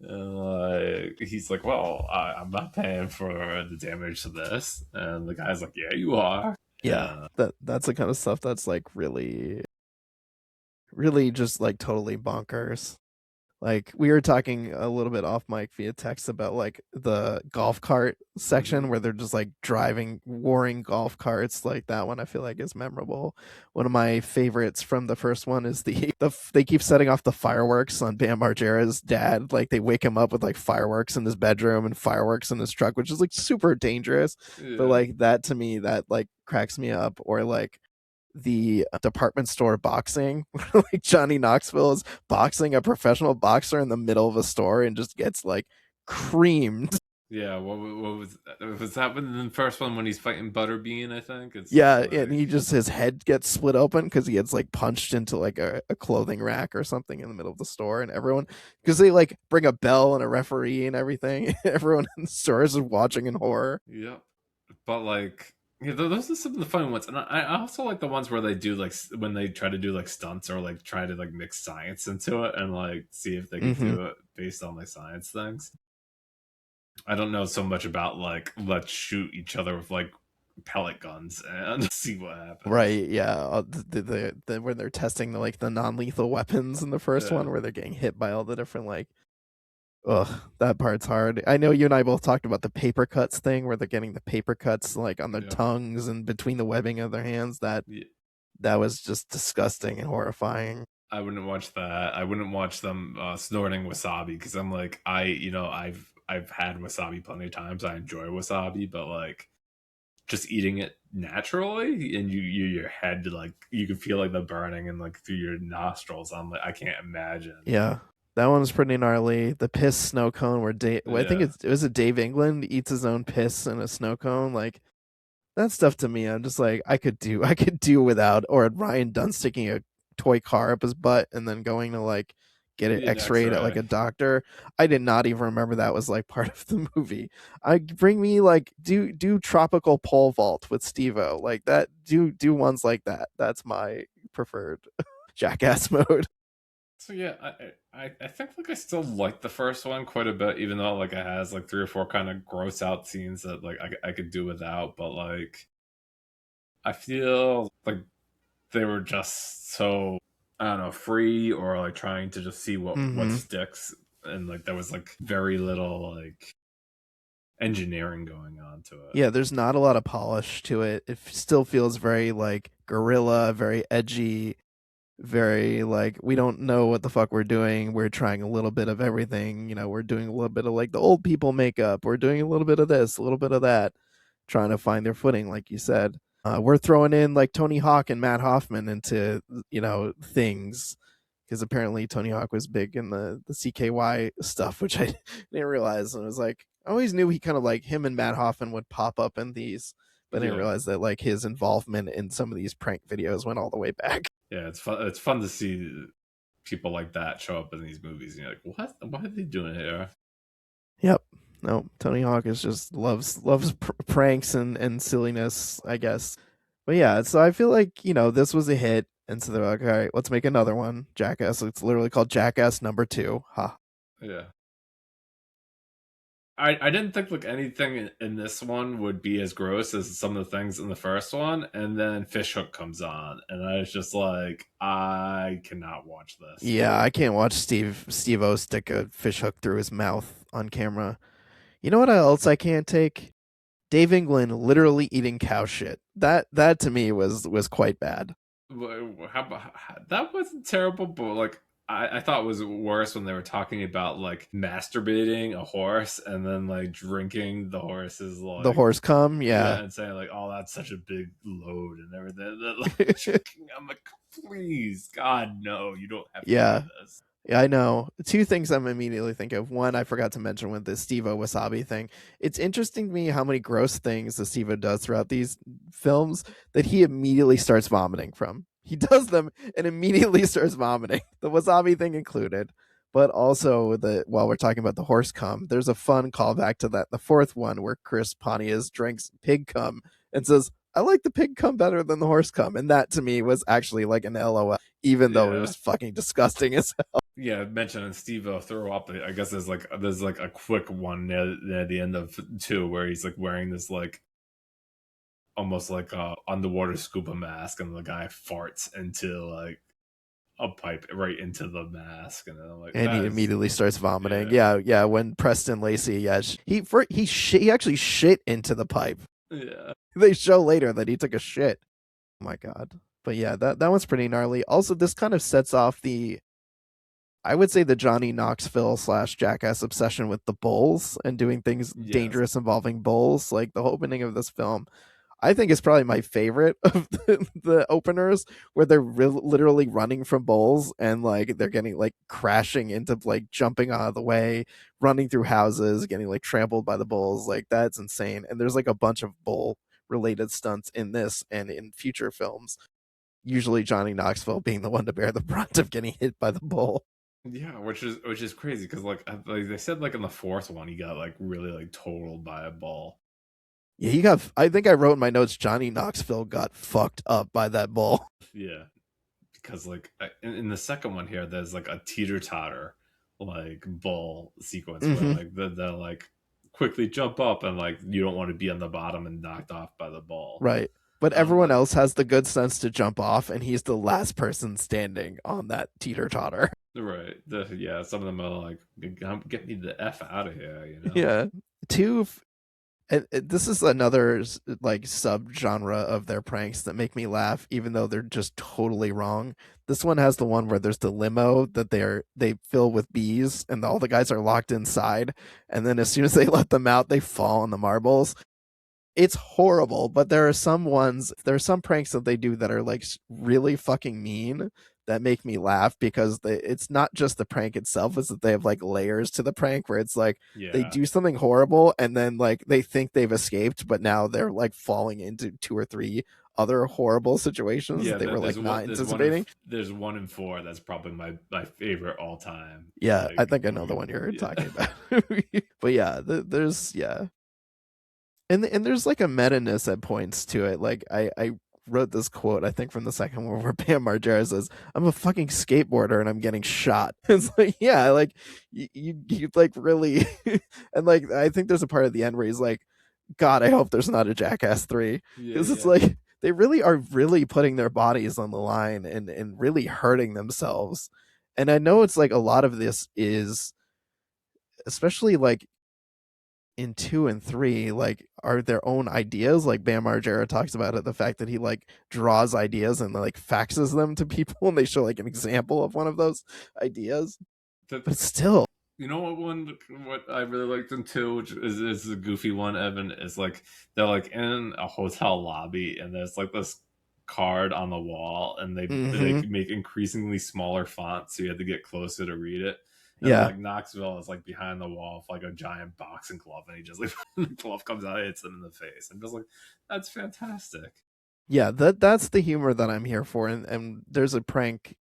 and he's like, well, I'm not paying for the damage to this, and the guy's like, yeah, you are. Yeah. That's the kind of stuff that's like really just like totally bonkers. Like we were talking a little bit off mic via text about like the golf cart section Mhm. where they're just like driving warring golf carts. Like that one I feel like is memorable. One of my favorites from the first one is they keep setting off the fireworks on Bam Margera's dad. Like they wake him up with like fireworks in his bedroom and fireworks in his truck, which is like super dangerous. But Yeah, like that to me that like cracks me up. Or like the department store boxing like Johnny Knoxville is boxing a professional boxer in the middle of a store and just gets like creamed. yeah. What was that in the first one when he's fighting Butterbean? I think it's just Yeah, and like he just his head gets split open because he gets like punched into like a clothing rack or something in the middle of the store, and everyone because they like bring a bell and a referee and everything. Everyone in the store is watching in horror. yep. But like, yeah, those are some of the fun ones, and I also like the ones where they do like when they try to do like stunts or like try to like mix science into it and like see if they could Hmm. do it based on like science things. I don't know so much about like let's shoot each other with like pellet guns and see what happens. Right, yeah. When they're testing the like the non-lethal weapons in the first Yeah, one, where they're getting hit by all the different like ugh, that part's hard. I know you and I both talked about the paper cuts thing where they're getting the paper cuts like on their yeah, tongues and between the webbing of their hands. yeah. That was just disgusting and horrifying. I wouldn't watch that. I wouldn't watch them snorting wasabi because I'm like I've had wasabi plenty of times. I enjoy wasabi, but like just eating it naturally and your head like you can feel like the burning and like through your nostrils. I'm like I can't imagine. Yeah. That one's pretty gnarly. The piss snow cone where I think Yeah, it was it Dave England eats his own piss in a snow cone. Like that stuff to me, I'm just like I could do without. Or Ryan Dunn sticking a toy car up his butt and then going to like get it an X-rayed at like X-ray. a doctor. I did not even remember that was like part of the movie. I bring me like do tropical pole vault with Steve-O like that. Do ones like that. That's my preferred Jackass mode. So yeah, I think like I still like the first one quite a bit, even though like it has like three or four kind of gross out scenes that like I could do without. But like I feel like they were just so I don't know free or like trying to just see what Mm-hmm. sticks, and like there was like very little like engineering going on to it. Yeah, there's not a lot of polish to it. It still feels very like guerrilla, very edgy, very like we don't know what the fuck we're doing. We're trying a little bit of everything. You know, we're doing a little bit of like the old people makeup. We're doing a little bit of this, a little bit of that, trying to find their footing, like you said. We're throwing in like Tony Hawk and Matt Hoffman into things because apparently Tony Hawk was big in the CKY stuff, which I didn't realize. And it was like I always knew he kind of like him and Matt Hoffman would pop up in these, but I didn't Yeah, realize that like his involvement in some of these prank videos went all the way back. yeah, it's fun. It's fun to see people like that show up in these movies. And you're like, what? What are they doing here? Yep. No, Tony Hawk is just loves pranks and silliness, I guess. But yeah, so I feel like, this was a hit. And so they're like, all right, let's make another one. Jackass. It's literally called Jackass number two. Ha. Yeah. I didn't think like anything in this one would be as gross as some of the things in the first one, and then Fishhook comes on, and I was just like, I cannot watch this. Yeah, I can't watch Steve-O stick a fish hook through his mouth on camera. You know what else I can't take? Dave England literally eating cow shit. That to me was quite bad. How about that wasn't terrible, but like I thought it was worse when they were talking about like masturbating a horse and then like drinking the horse's The like horse cum, yeah, yeah. and saying like, "Oh, that's such a big load" and everything. That, like, drinking, I'm like, please, God, no, you don't have to do Yeah. this. Yeah, I know. Two things I'm immediately think of. One, I forgot to mention with the Steve-O wasabi thing. It's interesting to me how many gross things the Steve-O does throughout these films that he immediately starts vomiting from. He does them and immediately starts vomiting. The wasabi thing included. But also while we're talking about the horse cum, there's a fun callback to that. The fourth one where Chris Pontius drinks pig cum and says, I like the pig cum better than the horse cum. And that to me was actually like an LOL, even though it Yeah, was fucking disgusting as yeah. Mentioning Steve-O throw up. I guess there's like a quick one near the end of two where he's like wearing this like almost like a underwater scuba mask, and the guy farts into like a pipe right into the mask, and I'm like, and he that is immediately starts vomiting. yeah, Yeah, yeah. When Preston Lacey, yeah, he actually shit into the pipe. yeah, They show later that he took a shit. Oh my god. But yeah, that one's pretty gnarly. Also, this kind of sets off I would say the Johnny Knoxville slash Jackass obsession with the bulls and doing things yes, dangerous involving bulls. Like the opening of this film, I think it's probably my favorite of the openers where they're literally running from bulls and like they're getting like crashing into like jumping out of the way, running through houses, getting like trampled by the bulls. Like that's insane. And there's like a bunch of bull related stunts in this and in future films. Usually Johnny Knoxville being the one to bear the brunt of getting hit by the bull. yeah, which is crazy because like they said like in the fourth one he got like really like totaled by a ball. Yeah, he got. I think I wrote in my notes Johnny Knoxville got fucked up by that bull. Yeah, because like in the second one here there's like a teeter totter like ball sequence where Hmm. like they'll like quickly jump up and like you don't want to be on the bottom and knocked off by the ball. Right. But I'm everyone like, else has the good sense to jump off, and he's the last person standing on that teeter totter. right, yeah, some of them are like, get me the f out of here, you know. Yeah. Two. This is another like sub genre of their pranks that make me laugh, even though they're just totally wrong. This one has the one where there's the limo that they fill with bees, and all the guys are locked inside, and then as soon as they let them out, they fall on the marbles. It's horrible, but there are some pranks that they do that are like really fucking mean that make me laugh because it's not just the prank itself, it's that they have like layers to the prank where it's like they Yeah, do something horrible and then like they think they've escaped, but now they're like falling into two or three other horrible situations that yeah. they were There's like not one. anticipating. There's one in four. That's probably my favorite all time. Yeah, I Like, think I know the one you're yeah, talking about. But yeah, there's yeah, and there's like a meta-ness at points to it. Like I wrote this quote I think from the second one where Bam Margera says, "I'm a fucking skateboarder and I'm getting shot." It's like yeah, like you like really, and like I think there's a part at the end where he's like, "God, I hope there's not a Jackass 3," yeah, because it's yeah. like they really are really putting their bodies on the line and really hurting themselves. And I know it's like a lot of this is especially like in two and three like are their own ideas. Like Bam Margera talks about it, the fact that he like draws ideas and like faxes them to people and they show like an example of one of those ideas, The, but still. you know what I really liked in two, which is the goofy one, Evan, is like they're like in a hotel lobby and there's like this card on the wall and they Hmm. make increasingly smaller fonts so you have to get closer to read it. And then Yeah, like Knoxville is like behind the wall with like a giant boxing glove and he just like the glove comes out, hits them in the face. And just like that's fantastic. yeah, that's the humor that I'm here for. And there's a prank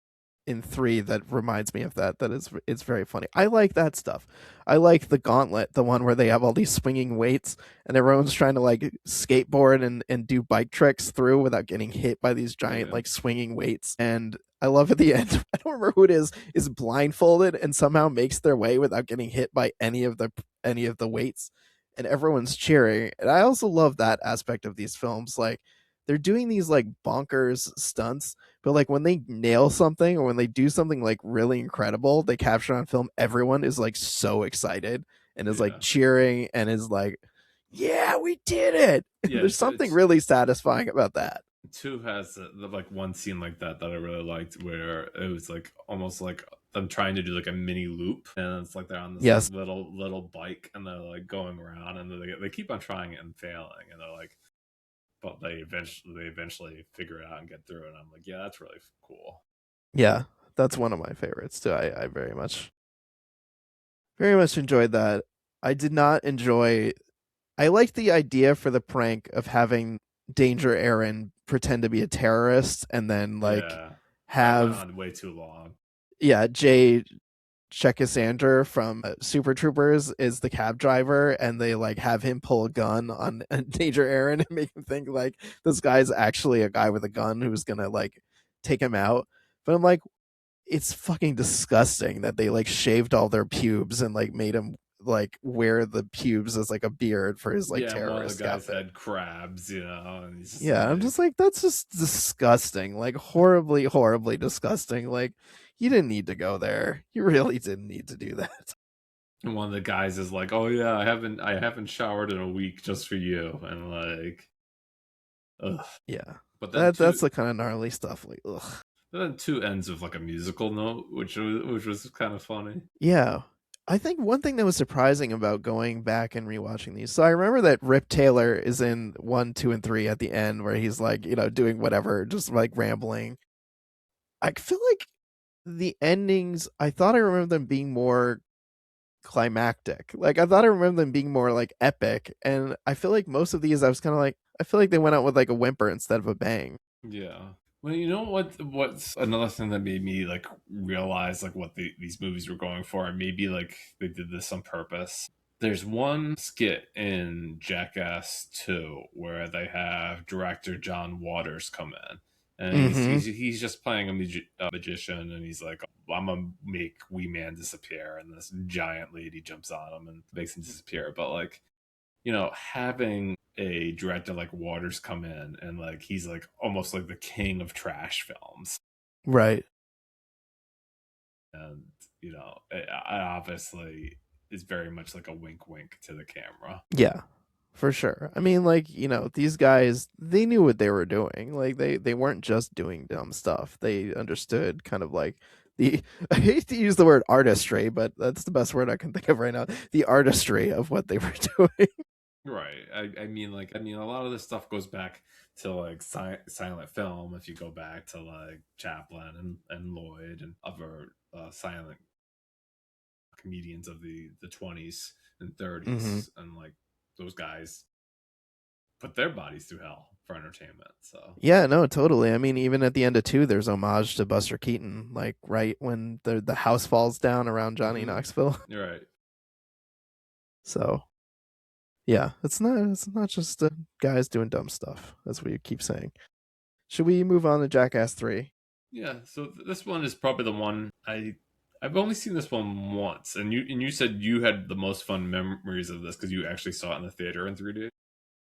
in 3 that reminds me of that. That is, it's very funny. I like that stuff. I like the Gauntlet, the one where they have all these swinging weights and everyone's trying to like skateboard and do bike tricks through without getting hit by these Oh giant yeah, like swinging weights. And I love at the end, I don't remember who it is blindfolded and somehow makes their way without getting hit by any of the weights, and everyone's cheering. And I also love that aspect of these films. Like they're doing these like bonkers stunts, but like when they nail something or when they do something like really incredible, they capture on film, everyone is like so excited and is like yeah, cheering and is like, yeah, we did it. yeah. There's something really satisfying about that. Two has like one scene like that that I really liked, where it was like almost like them trying to do like a mini loop, and it's like they're on this like Yes. little bike, and they're like going around, and they keep on trying it and failing, and they're like, but they eventually figure it out and get through it. And I'm like, yeah, that's really cool. Yeah. That's one of my favorites too. I very much enjoyed that. I did not enjoy I liked the idea for the prank of having Danger Aaron pretend to be a terrorist and then like Yeah, that went have on way too long. Jay Czekasander from Super Troopers is the cab driver, and they like have him pull a gun on Danger Aaron and make him think like this guy's actually a guy with a gun who's gonna like take him out. But I'm like, it's fucking disgusting that they like shaved all their pubes and like made him like wear the pubes as like a beard for his like Yeah, and one of the terrorist guys outfit. had crabs, and he's just Yeah, I'm like, just like, that's just disgusting, like horribly, horribly disgusting. Like you didn't need to go there. You really didn't need to do that. and one of the guys is like, oh yeah, I haven't showered in a week just for you, and like, ugh. Yeah, But then that's two, the kind of gnarly stuff. Like, ugh. then two ends with like a musical note, which was kind of funny. Yeah. I think one thing that was surprising about going back and rewatching these. So I remember that Rip Taylor is in 1, 2, and 3 at the end where he's like, doing whatever, just like rambling. I feel like the endings, I thought I remember them being more climactic. Like I thought I remember them being more like epic. And I feel like most of these I was kind of like, I feel like they went out with like a whimper instead of a bang. Yeah. Well, you know what's another thing that made me like realize like what these movies were going for, and maybe like they did this on purpose. There's one skit in Jackass 2 where they have director John Waters come in, and he's Mm-hmm. he's, he's just playing a magician, and he's like, I'm gonna make Wee Man disappear, and this giant lady jumps on him and makes him disappear. But like, having a director like Waters come in, and like he's like almost like the king of trash films, Right. and I obviously is very much like a wink wink to the camera. Yeah, for sure. I mean, like, these guys, they knew what they were doing. Like they weren't just doing dumb stuff. They understood kind of like the I hate to use the word artistry, but that's the best word I can think of right now. The artistry of what they were doing. Right. I mean, a lot of this stuff goes back to like silent film. If you go back to like Chaplin and Lloyd and other silent comedians of the 20s and Hmm. 30s, and like those guys put their bodies through hell for entertainment. So Yeah, no, totally. I mean, even at the end of 2, there's homage to Buster Keaton, like right when the house falls down around Johnny hmm Knoxville. you're right. So yeah, it's not just guys doing dumb stuff, as we keep saying. Should we move on to Jackass 3? Yeah. So this one is probably the one I've only seen this one once, and you said you had the most fun memories of this because you actually saw it in the theater in 3D.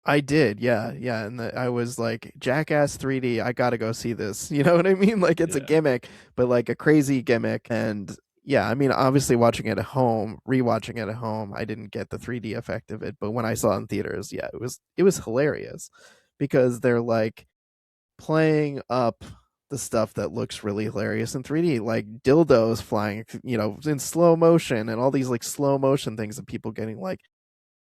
I did, yeah, yeah, and I was like, Jackass 3D, I gotta go see this. You know what I mean? Like it's a Yeah. gimmick, but like a crazy gimmick. And yeah, I mean, obviously watching it at home, rewatching it at home, I didn't get the 3D effect of it, but when I saw it in theaters, yeah, it was hilarious because they're like playing up the stuff that looks really hilarious in 3D, like dildos flying, in slow motion and all these like slow motion things of people getting like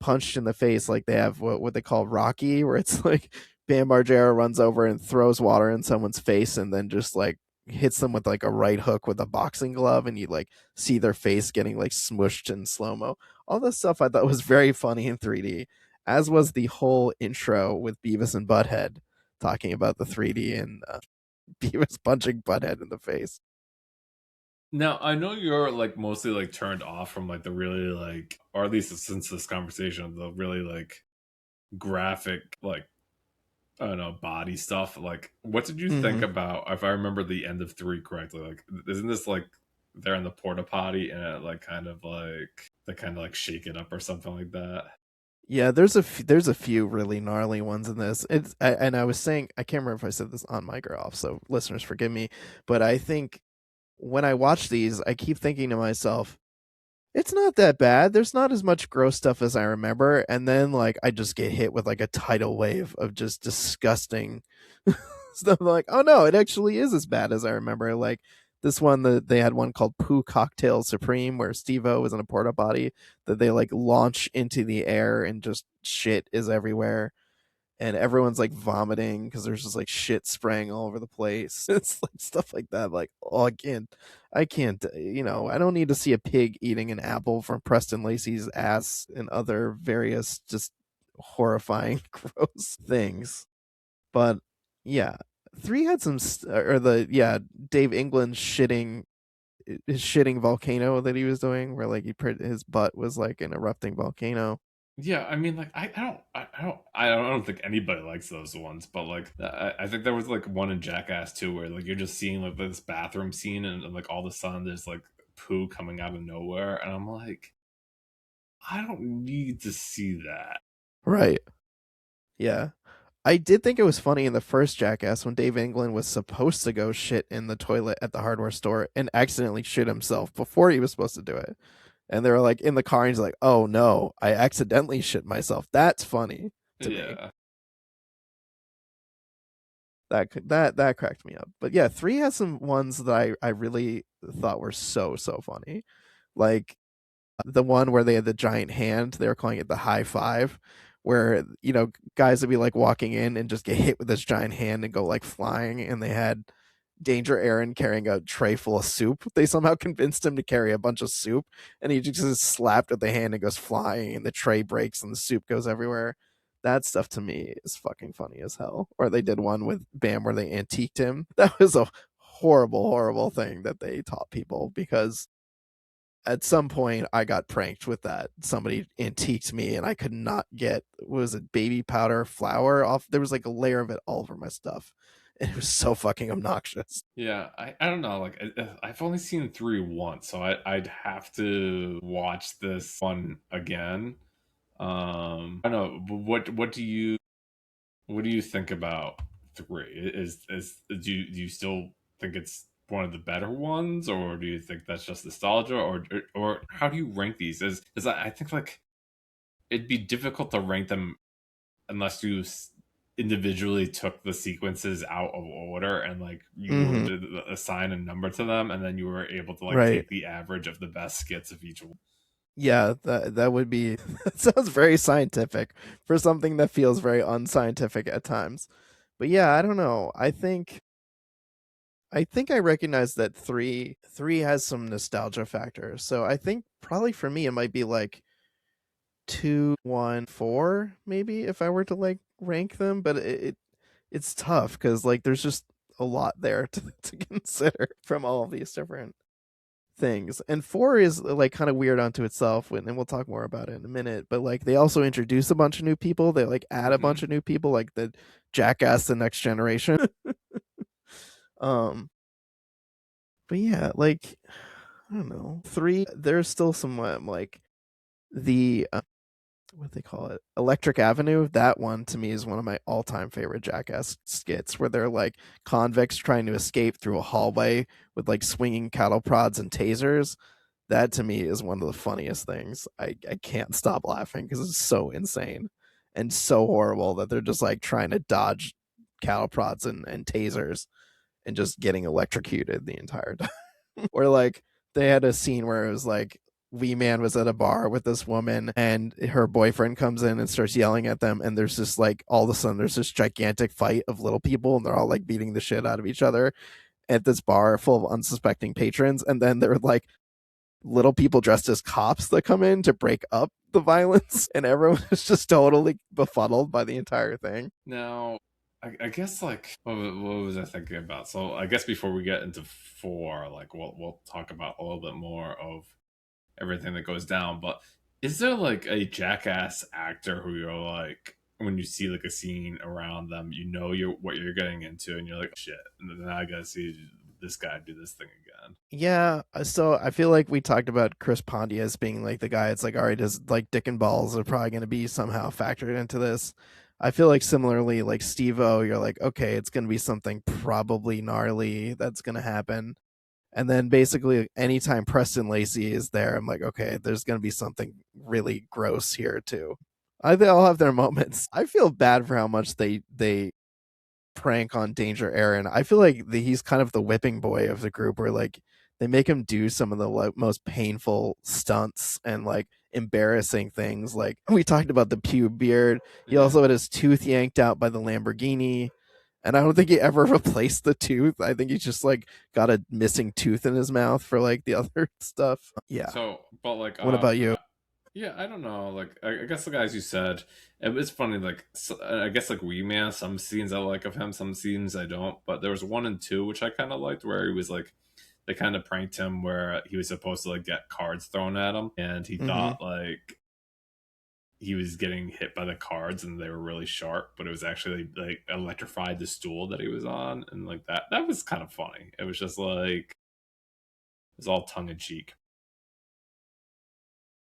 punched in the face. Like they have what they call Rocky, where it's like Bam Margera runs over and throws water in someone's face and then just like hits them with like a right hook with a boxing glove, and you like see their face getting like smushed in slow mo. All this stuff I thought was very funny in 3D, as was the whole intro with Beavis and Butthead talking about the 3D and Beavis punching Butthead in the face. Now I know you're like mostly like turned off from like the really like, or at least since this conversation, the really like graphic like, I don't know, body stuff. Like, what did you think Hmm. about? If I remember the end of three correctly, like, isn't this like they're in the porta potty and it, like kind of like they kind of like shake it up or something like that? Yeah, there's a few really gnarly ones in this. And I was saying I can't remember if I said this on mic or off, so listeners forgive me, but I think when I watch these, I keep thinking to myself, it's not that bad. There's not as much gross stuff as I remember, and then like I just get hit with like a tidal wave of just disgusting stuff. Like, oh no, it actually is as bad as I remember. Like this one, they had one called Poo Cocktail Supreme, where Steve-O was in a porta potty that they like launch into the air and just shit is everywhere and everyone's like vomiting because there's just like shit spraying all over the place. It's like stuff like that. Like, oh, I can't, I don't need to see a pig eating an apple from Preston Lacey's ass and other various just horrifying, gross things. But yeah, three had some, or yeah, Dave England's his shitting volcano that he was doing, where like his butt was like an erupting volcano. Yeah, I mean, like I don't think anybody likes those ones, but like I think there was like one in Jackass too, where like you're just seeing like this bathroom scene and like all of a sudden there's like poo coming out of nowhere, and I'm like, I don't need to see that. Right. Yeah. I did think it was funny in the first Jackass when Dave England was supposed to go shit in the toilet at the hardware store and accidentally shit himself before he was supposed to do it. And they were like in the car and he's like, "Oh no, I accidentally shit myself." That's funny to me. Yeah, That cracked me up. But yeah, 3 has some ones that I really thought were so funny. Like the one where they had the giant hand, they were calling it the high five, where guys would be like walking in and just get hit with this giant hand and go like flying, and they had Danger Aaron carrying a tray full of soup. They somehow convinced him to carry a bunch of soup, and he just is slapped with the hand and goes flying, and the tray breaks and the soup goes everywhere. That stuff to me is fucking funny as hell. Or they did one with Bam where they antiqued him. That was a horrible thing that they taught people because at some point I got pranked with that. Somebody antiqued me and I could not get, what was it, baby powder flour off. There was like a layer of it all over my stuff. And it was so fucking obnoxious. yeah. I don't know. Like I've only seen three once, so I'd have to watch this one again. I don't know. But what do you think about three? Do you still think it's one of the better ones, or do you think that's just nostalgia, or how do you rank these? Is I think like it'd be difficult to rank them unless you individually took the sequences out of order and like you were Mm-hmm. to assign a number to them, and then you were able to like Right. take the average of the best skits of each one. Yeah, that would be that sounds very scientific for something that feels very unscientific at times. But yeah, I don't know. I think I recognize that three has some nostalgia factor. So I think probably for me it might be like 2, 1, 4, maybe if I were to like rank them. But it's tough because like there's just a lot there to consider from all of these different things. And 4 is like kind of weird onto itself, and we'll talk more about it in a minute. But like they also introduce a bunch of new people. They like add a bunch Hmm. of new people, like the Jackass, the Next Generation. um, but yeah, like I don't know, 3. There's still some like the what do they call it? Electric Avenue. That one to me is one of my all-time favorite Jackass skits, where they're like convicts trying to escape through a hallway with like swinging cattle prods and tasers. That to me is one of the funniest things. I can't stop laughing because it's so insane and so horrible that they're just like trying to dodge cattle prods and tasers and just getting electrocuted the entire time. Or like they had a scene where it was like Wee Man was at a bar with this woman and her boyfriend comes in and starts yelling at them, and there's just like all of a sudden there's this gigantic fight of little people and they're all like beating the shit out of each other at this bar full of unsuspecting patrons. And then there are like little people dressed as cops that come in to break up the violence, and everyone is just totally befuddled by the entire thing. Now, I guess like what was I thinking about? So I guess before we get into four, like we'll talk about a little bit more of everything that goes down. But is there like a Jackass actor who you're like when you see like a scene around them, you know you're what you're getting into, and you're like shit, and then I gotta see this guy do this thing again. Yeah, so I feel like we talked about Chris Pontius as being like the guy. It's like, all right, is like Dick and Balls are probably going to be somehow factored into this. I feel like similarly, like Steve-O, you're like, okay, it's going to be something probably gnarly that's going to happen. And then basically, anytime Preston Lacey is there, I'm like, okay, there's going to be something really gross here too. They all have their moments. I feel bad for how much they prank on Danger Aaron. I feel like he's kind of the whipping boy of the group, where like they make him do some of the like, most painful stunts and like embarrassing things. Like we talked about the pube beard. He Yeah. also had his tooth yanked out by the Lamborghini. And I don't think he ever replaced the tooth. I think he's just like got a missing tooth in his mouth for like the other stuff. Yeah. So, but like, What about you? yeah, I don't know. Like, I guess like as you said, it's funny. Like, so, I guess like Wee Man, some scenes I like of him, some scenes I don't. But there was one and two which I kind of liked, where he was like, they kind of pranked him where he was supposed to like get cards thrown at him, and he Mm-hmm. thought like he was getting hit by the cards and they were really sharp, but it was actually like electrified the stool that he was on, and like that was kind of funny. It was just like it was all tongue in cheek.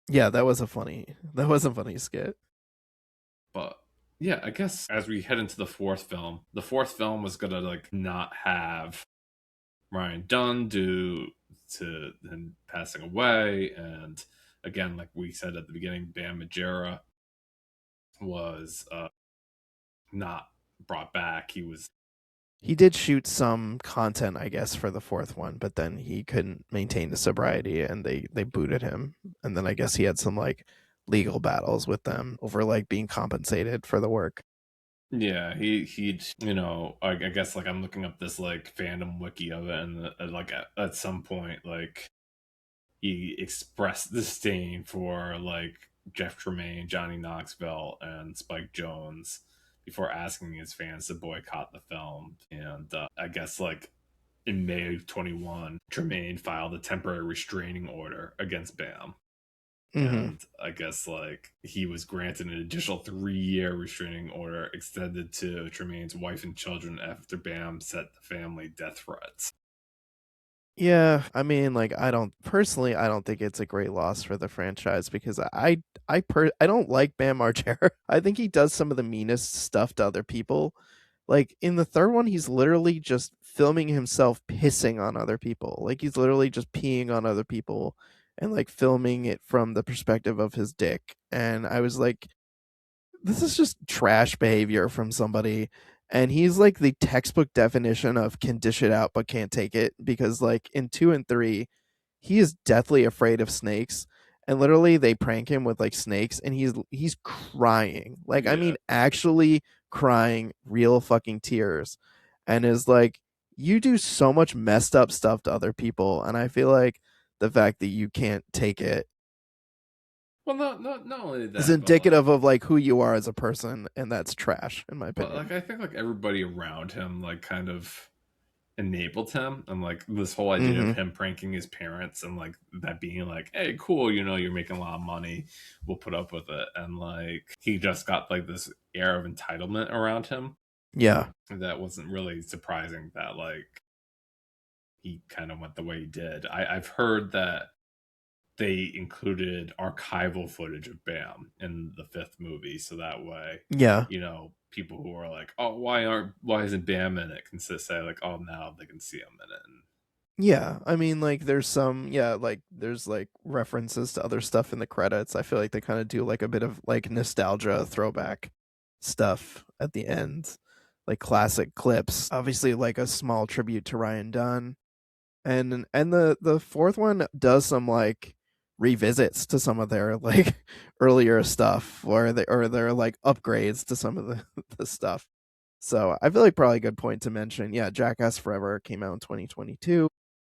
Yeah, that was a funny skit. But yeah, I guess as we head into the fourth film was gonna like not have Ryan Dunn due to him passing away, and again, like we said at the beginning, Bam Margera was not brought back. He was He did shoot some content, I guess, for the fourth one, but then he couldn't maintain the sobriety and they booted him. And then I guess he had some like legal battles with them over like being compensated for the work. yeah, he'd I guess like I'm looking up this like fandom wiki of it, and like at some point like he expressed disdain for like Jeff Tremaine, Johnny Knoxville, and Spike Jones before asking his fans to boycott the film. And I guess like in May of 21, Tremaine filed a temporary restraining order against Bam. Mm-hmm. And I guess like he was granted an additional 3-year restraining order extended to Tremaine's wife and children after Bam sent the family death threats. Yeah, I mean, like, I don't think it's a great loss for the franchise because I don't like Bam Margera. I think he does some of the meanest stuff to other people. Like in the third one, he's literally just filming himself pissing on other people. Like he's literally just peeing on other people and like filming it from the perspective of his dick. And I was like, this is just trash behavior from somebody. And he's like the textbook definition of can dish it out but can't take it, because like in 2 and 3 he is deathly afraid of snakes, and literally they prank him with like snakes and he's crying, like I Yeah. mean actually crying real fucking tears, and is like, you do so much messed up stuff to other people, and I feel like the fact that you can't take it Well, not only is that, but like, indicative of like who you are as a person, and that's trash in my but like opinion. I think like everybody around him like kind of enabled him, and like this whole idea of Mm-hmm. him pranking his parents and like that being like, hey, cool, you're making a lot of money, we'll put up with it, and like he just got like this air of entitlement around him Yeah. that wasn't really surprising that like he kind of went the way he did. I've heard that they included archival footage of Bam in the fifth movie, so that way, Yeah. people who are like, "Oh, why isn't Bam in it?" can say like, "Oh, now they can see him in it." And Yeah, I mean, like, like, there's like references to other stuff in the credits. I feel like they kind of do like a bit of like nostalgia throwback stuff at the end, like classic clips. Obviously, like a small tribute to Ryan Dunn, and the fourth one does some like revisits to some of their like earlier stuff, or they're like upgrades to some of the the stuff. So I feel like probably a good point to mention. Yeah, Jackass Forever came out in 2022.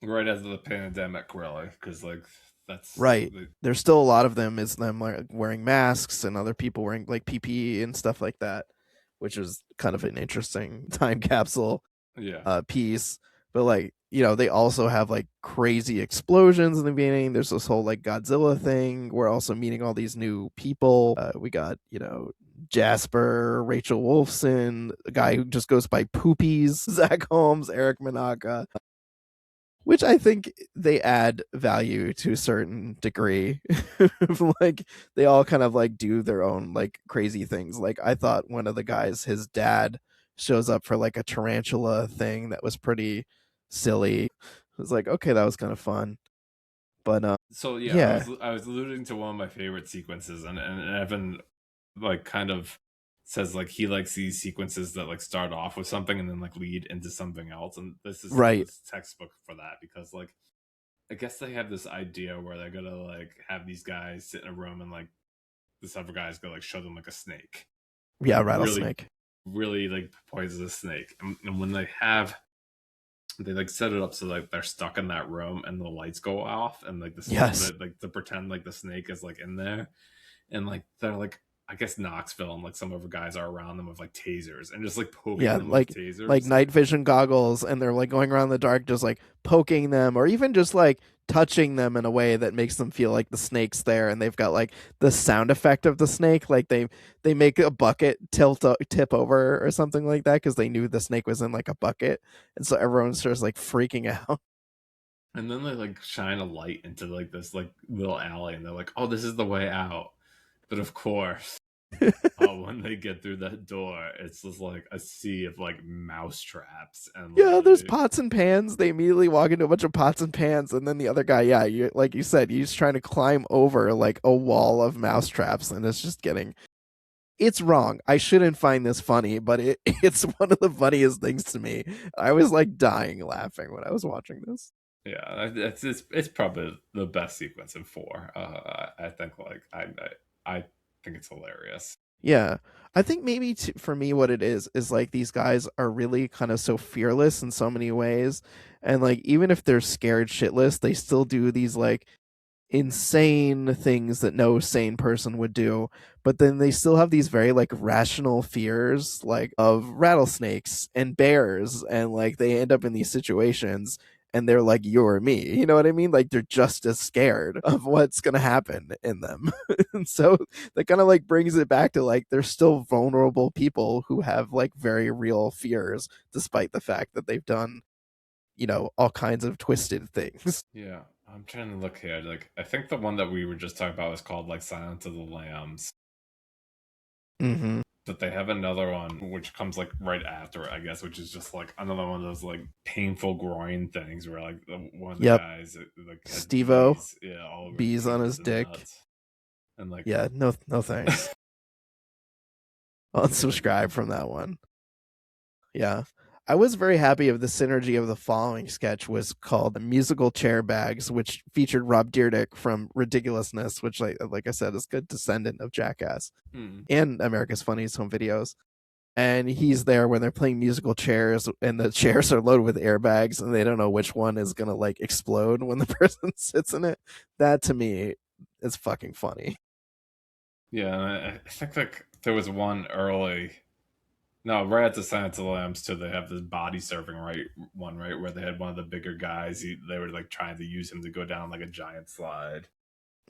right after the pandemic, really, because like that's Right. There's still a lot of them is them like wearing masks and other people wearing like PPE and stuff like that, which is kind of an interesting time capsule Yeah. piece. But like, they also have like crazy explosions in the beginning. There's this whole like Godzilla thing. We're also meeting all these new people. We got, Jasper, Rachel Wolfson, a guy who just goes by Poopies, Zach Holmes, Eric Manaka, which I think they add value to a certain degree. Like they all kind of like do their own like crazy things. Like I thought one of the guys, his dad, shows up for like a tarantula thing that was pretty silly. It was like, okay, that was kind of fun. But So yeah, yeah, I was alluding to one of my favorite sequences, and Evan like kind of says like he likes these sequences that like start off with something and then like lead into something else, and right. this textbook for that because like I guess they have this idea where they're gonna like have these guys sit in a room and like this other guy's gonna like show them like a snake, Yeah, like rattlesnake. really like poisonous snake, and when they like set it up so like they're stuck in that room and the lights go off and like Yes. like to pretend like the snake is like in there and like they're like I guess Knoxville and like some other guys are around them with like tasers and just like poking Yeah, them with like tasers. night vision goggles, and they're like going around the dark just like poking them, or even just like touching them in a way that makes them feel like the snake's there. And they've got like the sound effect of the snake, like they make a bucket tip over or something like that because they knew the snake was in like a bucket, and so everyone starts like freaking out. And then they like shine a light into like this like little alley and they're like, oh, this is the way out. But of course, when they get through that door, it's just like a sea of like mouse traps and Yeah, there's like pots and pans. They immediately walk into a bunch of pots and pans, and then the other guy, yeah, like you said, he's trying to climb over like a wall of mouse traps, and it's just getting. It's wrong. I shouldn't find this funny, but it's one of the funniest things to me. I was like dying laughing when I was watching this. yeah, it's probably the best sequence in four. I think like I think it's hilarious. Yeah. I think maybe for me, what it is like these guys are really kind of so fearless in so many ways. And like, even if they're scared shitless, they still do these like insane things that no sane person would do, but then they still have these very like rational fears like of rattlesnakes and bears, and like they end up in these situations and they're like you or me, you know what I mean? Like they're just as scared of what's going to happen in them. And so that kind of like brings it back to like they're still vulnerable people who have like very real fears despite the fact that they've done, all kinds of twisted things. Yeah, I'm trying to look here. Like I think the one that we were just talking about was called like Silence of the Lambs. Mhm. But they have another one which comes like right after it, I guess, which is just like another one of those like painful groin things where like one of the Yep. guys like had Steve-O, bees, yeah, all over his bees on his penis and dick. nuts, and like Yeah, no, no thanks. I'll unsubscribe from that one. Yeah. I was very happy of the synergy of the following sketch was called Musical Chair Bags, which featured Rob Dyrdek from Ridiculousness, which like I said is good descendant of Jackass hmm. and America's Funniest Home Videos. And he's there when they're playing musical chairs, and the chairs are loaded with airbags, and they don't know which one is gonna like explode when the person sits in it. That to me is fucking funny. Yeah, and I think like there was one early. No, right at the Silence of the Lambs too. They have this body surfing one right where they had one of the bigger guys. They were like trying to use him to go down like a giant slide.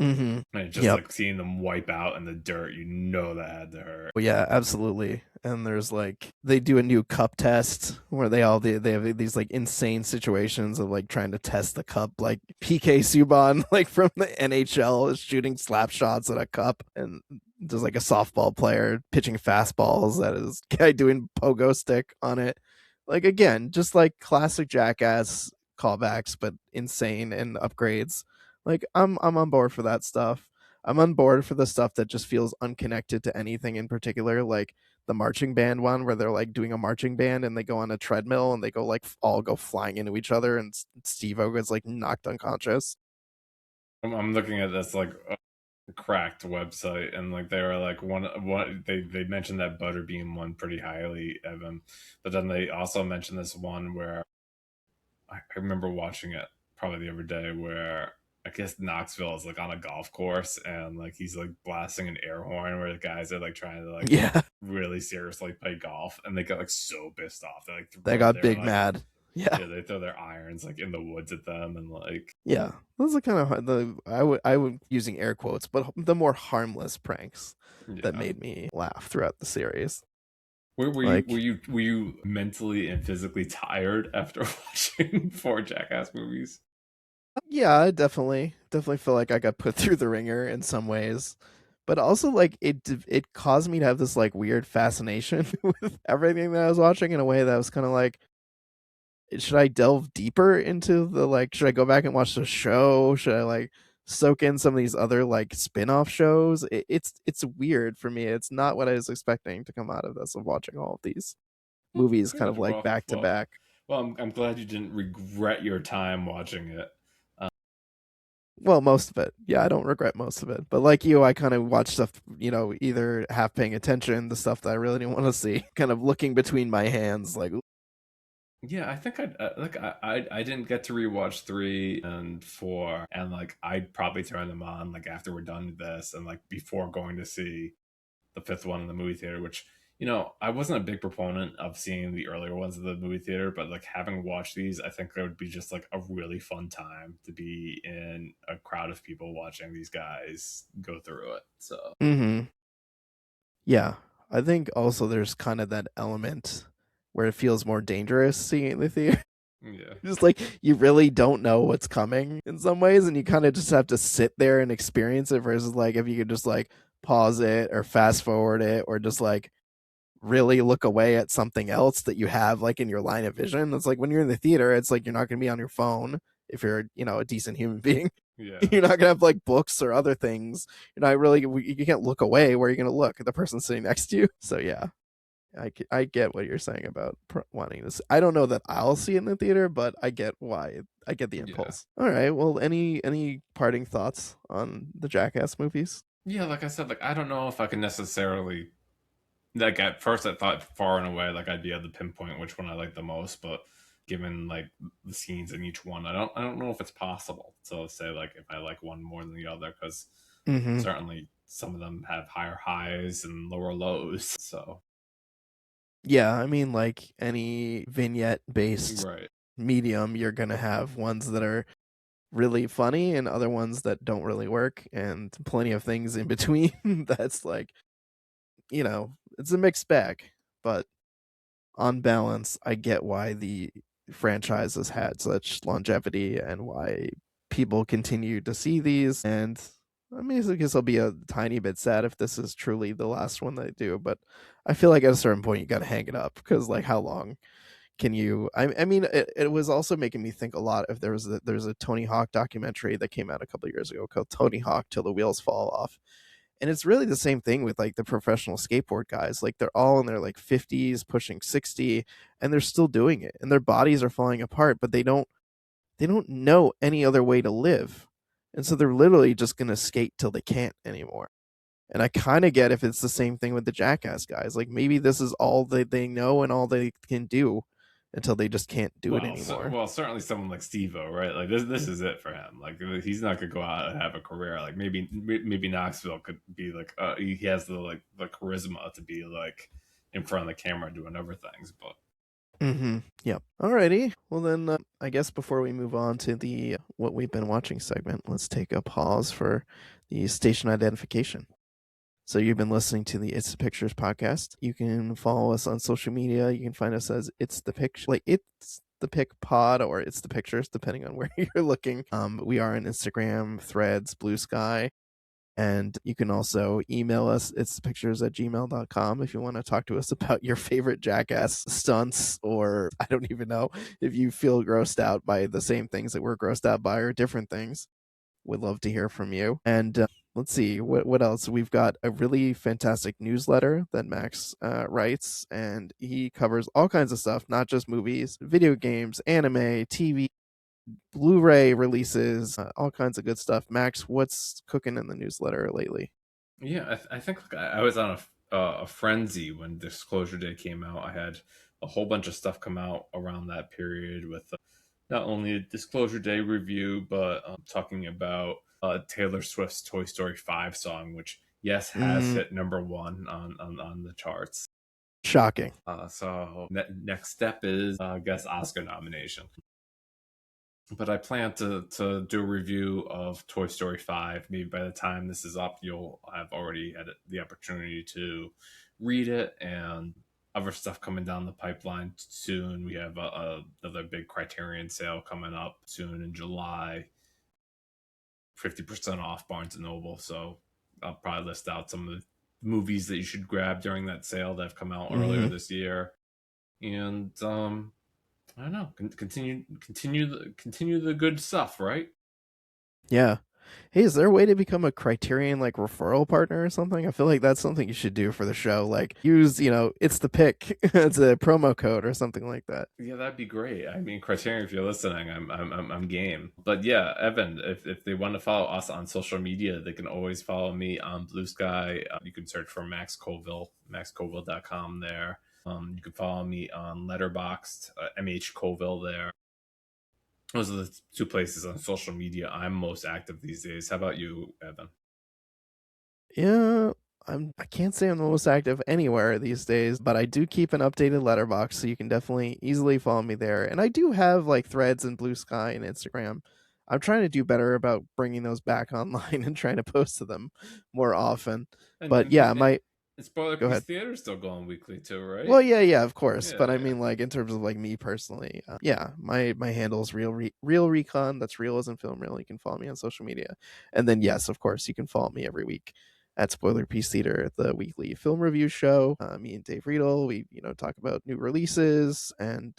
Mm-hmm. And just Yep. like seeing them wipe out in the dirt, you know that had to hurt. Well, yeah, absolutely. And there's like they do a new cup test where they have these like insane situations of like trying to test the cup, like PK Subban like from the NHL is shooting slap shots at a cup, and there's like a softball player pitching fastballs that is guy doing pogo stick on it. Like again, just like classic Jackass callbacks, but insane and upgrades. Like I'm on board for that stuff. I'm on board for the stuff that just feels unconnected to anything in particular, like the marching band one where they're like doing a marching band and they go on a treadmill and they go like all go flying into each other, and Steve-O gets like knocked unconscious. I'm looking at this like cracked website, and like they were like one they mentioned that Butterbean one pretty highly, Evan, but then they also mentioned this one where I remember watching it probably the other day where I guess Knoxville is like on a golf course, and like he's like blasting an air horn where the guys are like trying to like Yeah, really seriously play golf, and they get like so pissed off. They like they throw got their big like mad. Yeah, yeah, they throw their irons like in the woods at them, and like yeah. Those are kind of the I would using air quotes, but the more harmless pranks that yeah. made me laugh throughout the series. Where were you? Like, Were you mentally and physically tired after watching four Jackass movies? yeah, I definitely feel like I got put through the ringer in some ways, but also like it caused me to have this like weird fascination with everything that I was watching in a way that was kind of like, should I delve deeper into the like, should I go back and watch the show? Should I like soak in some of these other like spin-off shows? It's weird for me. It's not what I was expecting to come out of this, of watching all of these movies kind of Good. like back to back. Well. I'm glad you didn't regret your time watching it. Well, most of it. Yeah, I don't regret most of it. But like you, I kind of watch stuff, either half paying attention, the stuff that I really didn't want to see, kind of looking between my hands, like, Yeah, I think I didn't get to rewatch 3 and 4, and like I'd probably turn them on like after we're done with this, and like before going to see the fifth one in the movie theater. Which I wasn't a big proponent of seeing the earlier ones in the movie theater, but like having watched these, I think it would be just like a really fun time to be in a crowd of people watching these guys go through it. So mm-hmm. Yeah. I think also there's kind of that element where it feels more dangerous seeing it in the theater. yeah, Just like you really don't know what's coming in some ways, and you kind of just have to sit there and experience it versus like if you could just like pause it or fast forward it or just like really look away at something else that you have like in your line of vision. It's like when you're in the theater, it's like you're not going to be on your phone if you're, a decent human being. yeah, You're not going to have like books or other things. You're not really, you can't look away. Where are you going to look at the person sitting next to you? So yeah, I get what you're saying about wanting this. I don't know that I'll see it in the theater, but I get why. I get the yeah. impulse. All right. Well, any parting thoughts on the Jackass movies? Yeah, like I said, like I don't know if I can necessarily like at first I thought far and away like I'd be able to pinpoint which one I like the most, but given like the scenes in each one, I don't know if it's possible to say like if I like one more than the other, because Mm-hmm. certainly some of them have higher highs and lower lows. So Yeah, I mean, like any vignette based right, medium, you're gonna have ones that are really funny and other ones that don't really work, and plenty of things in between. That's like, it's a mixed bag. But on balance, I get why the franchise has had such longevity and why people continue to see these. And I mean, I guess I'll be a tiny bit sad if this is truly the last one they do. But I feel like at a certain point you got to hang it up because, like, how long can you? I mean, it was also making me think a lot. If there's a Tony Hawk documentary that came out a couple years ago called Tony Hawk Till the Wheels Fall Off, and it's really the same thing with like the professional skateboard guys. Like they're all in their like 50s pushing 60, and they're still doing it, and their bodies are falling apart, but they don't know any other way to live, and so they're literally just going to skate till they can't anymore. And I kind of get if it's the same thing with the Jackass guys. Like maybe this is all they know and all they can do until they just can't do it anymore. well, certainly someone like Steve-O, right? Like this is it for him. Like he's not gonna go out and have a career. Like maybe Knoxville could be like he has the charisma to be like in front of the camera doing other things, but Mm-hmm. Yep. Alrighty. Well then, I guess before we move on to the what we've been watching segment, let's take a pause for the station identification. So you've been listening to the It's the Pictures podcast. You can follow us on social media. You can find us as It's the Picture, like It's the Pic Pod or It's the Pictures, depending on where you're looking. We are on Instagram, Threads, Blue Sky. And you can also email us, it's the pictures at gmail.com if you want to talk to us about your favorite Jackass stunts, or I don't even know if you feel grossed out by the same things that we're grossed out by or different things. We'd love to hear from you. And let's see, what else? We've got a really fantastic newsletter that Max writes, and he covers all kinds of stuff, not just movies, video games, anime, TV, Blu-ray releases, all kinds of good stuff. Max, what's cooking in the newsletter lately? yeah, I think like, I was on a frenzy when Disclosure Day came out. I had a whole bunch of stuff come out around that period with not only a Disclosure Day review, but talking about Taylor Swift's Toy Story 5 song, which, yes, has Mm, hit number one on the charts. shocking. So next step is, I guess, Oscar nomination. But I plan to do a review of Toy Story 5. Maybe by the time this is up, you'll have already had the opportunity to read it, and other stuff coming down the pipeline soon. We have another big Criterion sale coming up soon in July, 50% off Barnes and Noble. So I'll probably list out some of the movies that you should grab during that sale that have come out earlier Mm-hmm. this year. And I don't know. Continue the good stuff, right? Yeah. Hey, is there a way to become a Criterion like referral partner or something? I feel like that's something you should do for the show. Like use, it's the pick. It's a promo code or something like that. Yeah, that'd be great. I mean, Criterion, if you're listening, I'm game. But yeah, Evan, if they want to follow us on social media, they can always follow me on Blue Sky. You can search for Max Colville, maxcolville.com there. You can follow me on Letterboxd, MH Colville there. Those are the two places on social media I'm most active these days. How about you, Evan? Yeah, I can't say I'm the most active anywhere these days, but I do keep an updated letterbox, so you can definitely easily follow me there. And I do have like Threads and Blue Sky and Instagram. I'm trying to do better about bringing those back online and trying to post to them more often. And But and, yeah, and, my and Spoiler go Piece ahead. Theater is still going weekly too, right? Well, yeah, of course. Yeah, But I yeah. mean, like in terms of like me personally, yeah, my handle is real recon. That's real as in film real. You can follow me on social media, and then yes, of course, you can follow me every week at Spoiler Piece Theater, the weekly film review show. Me and Dave Riedel, we talk about new releases, and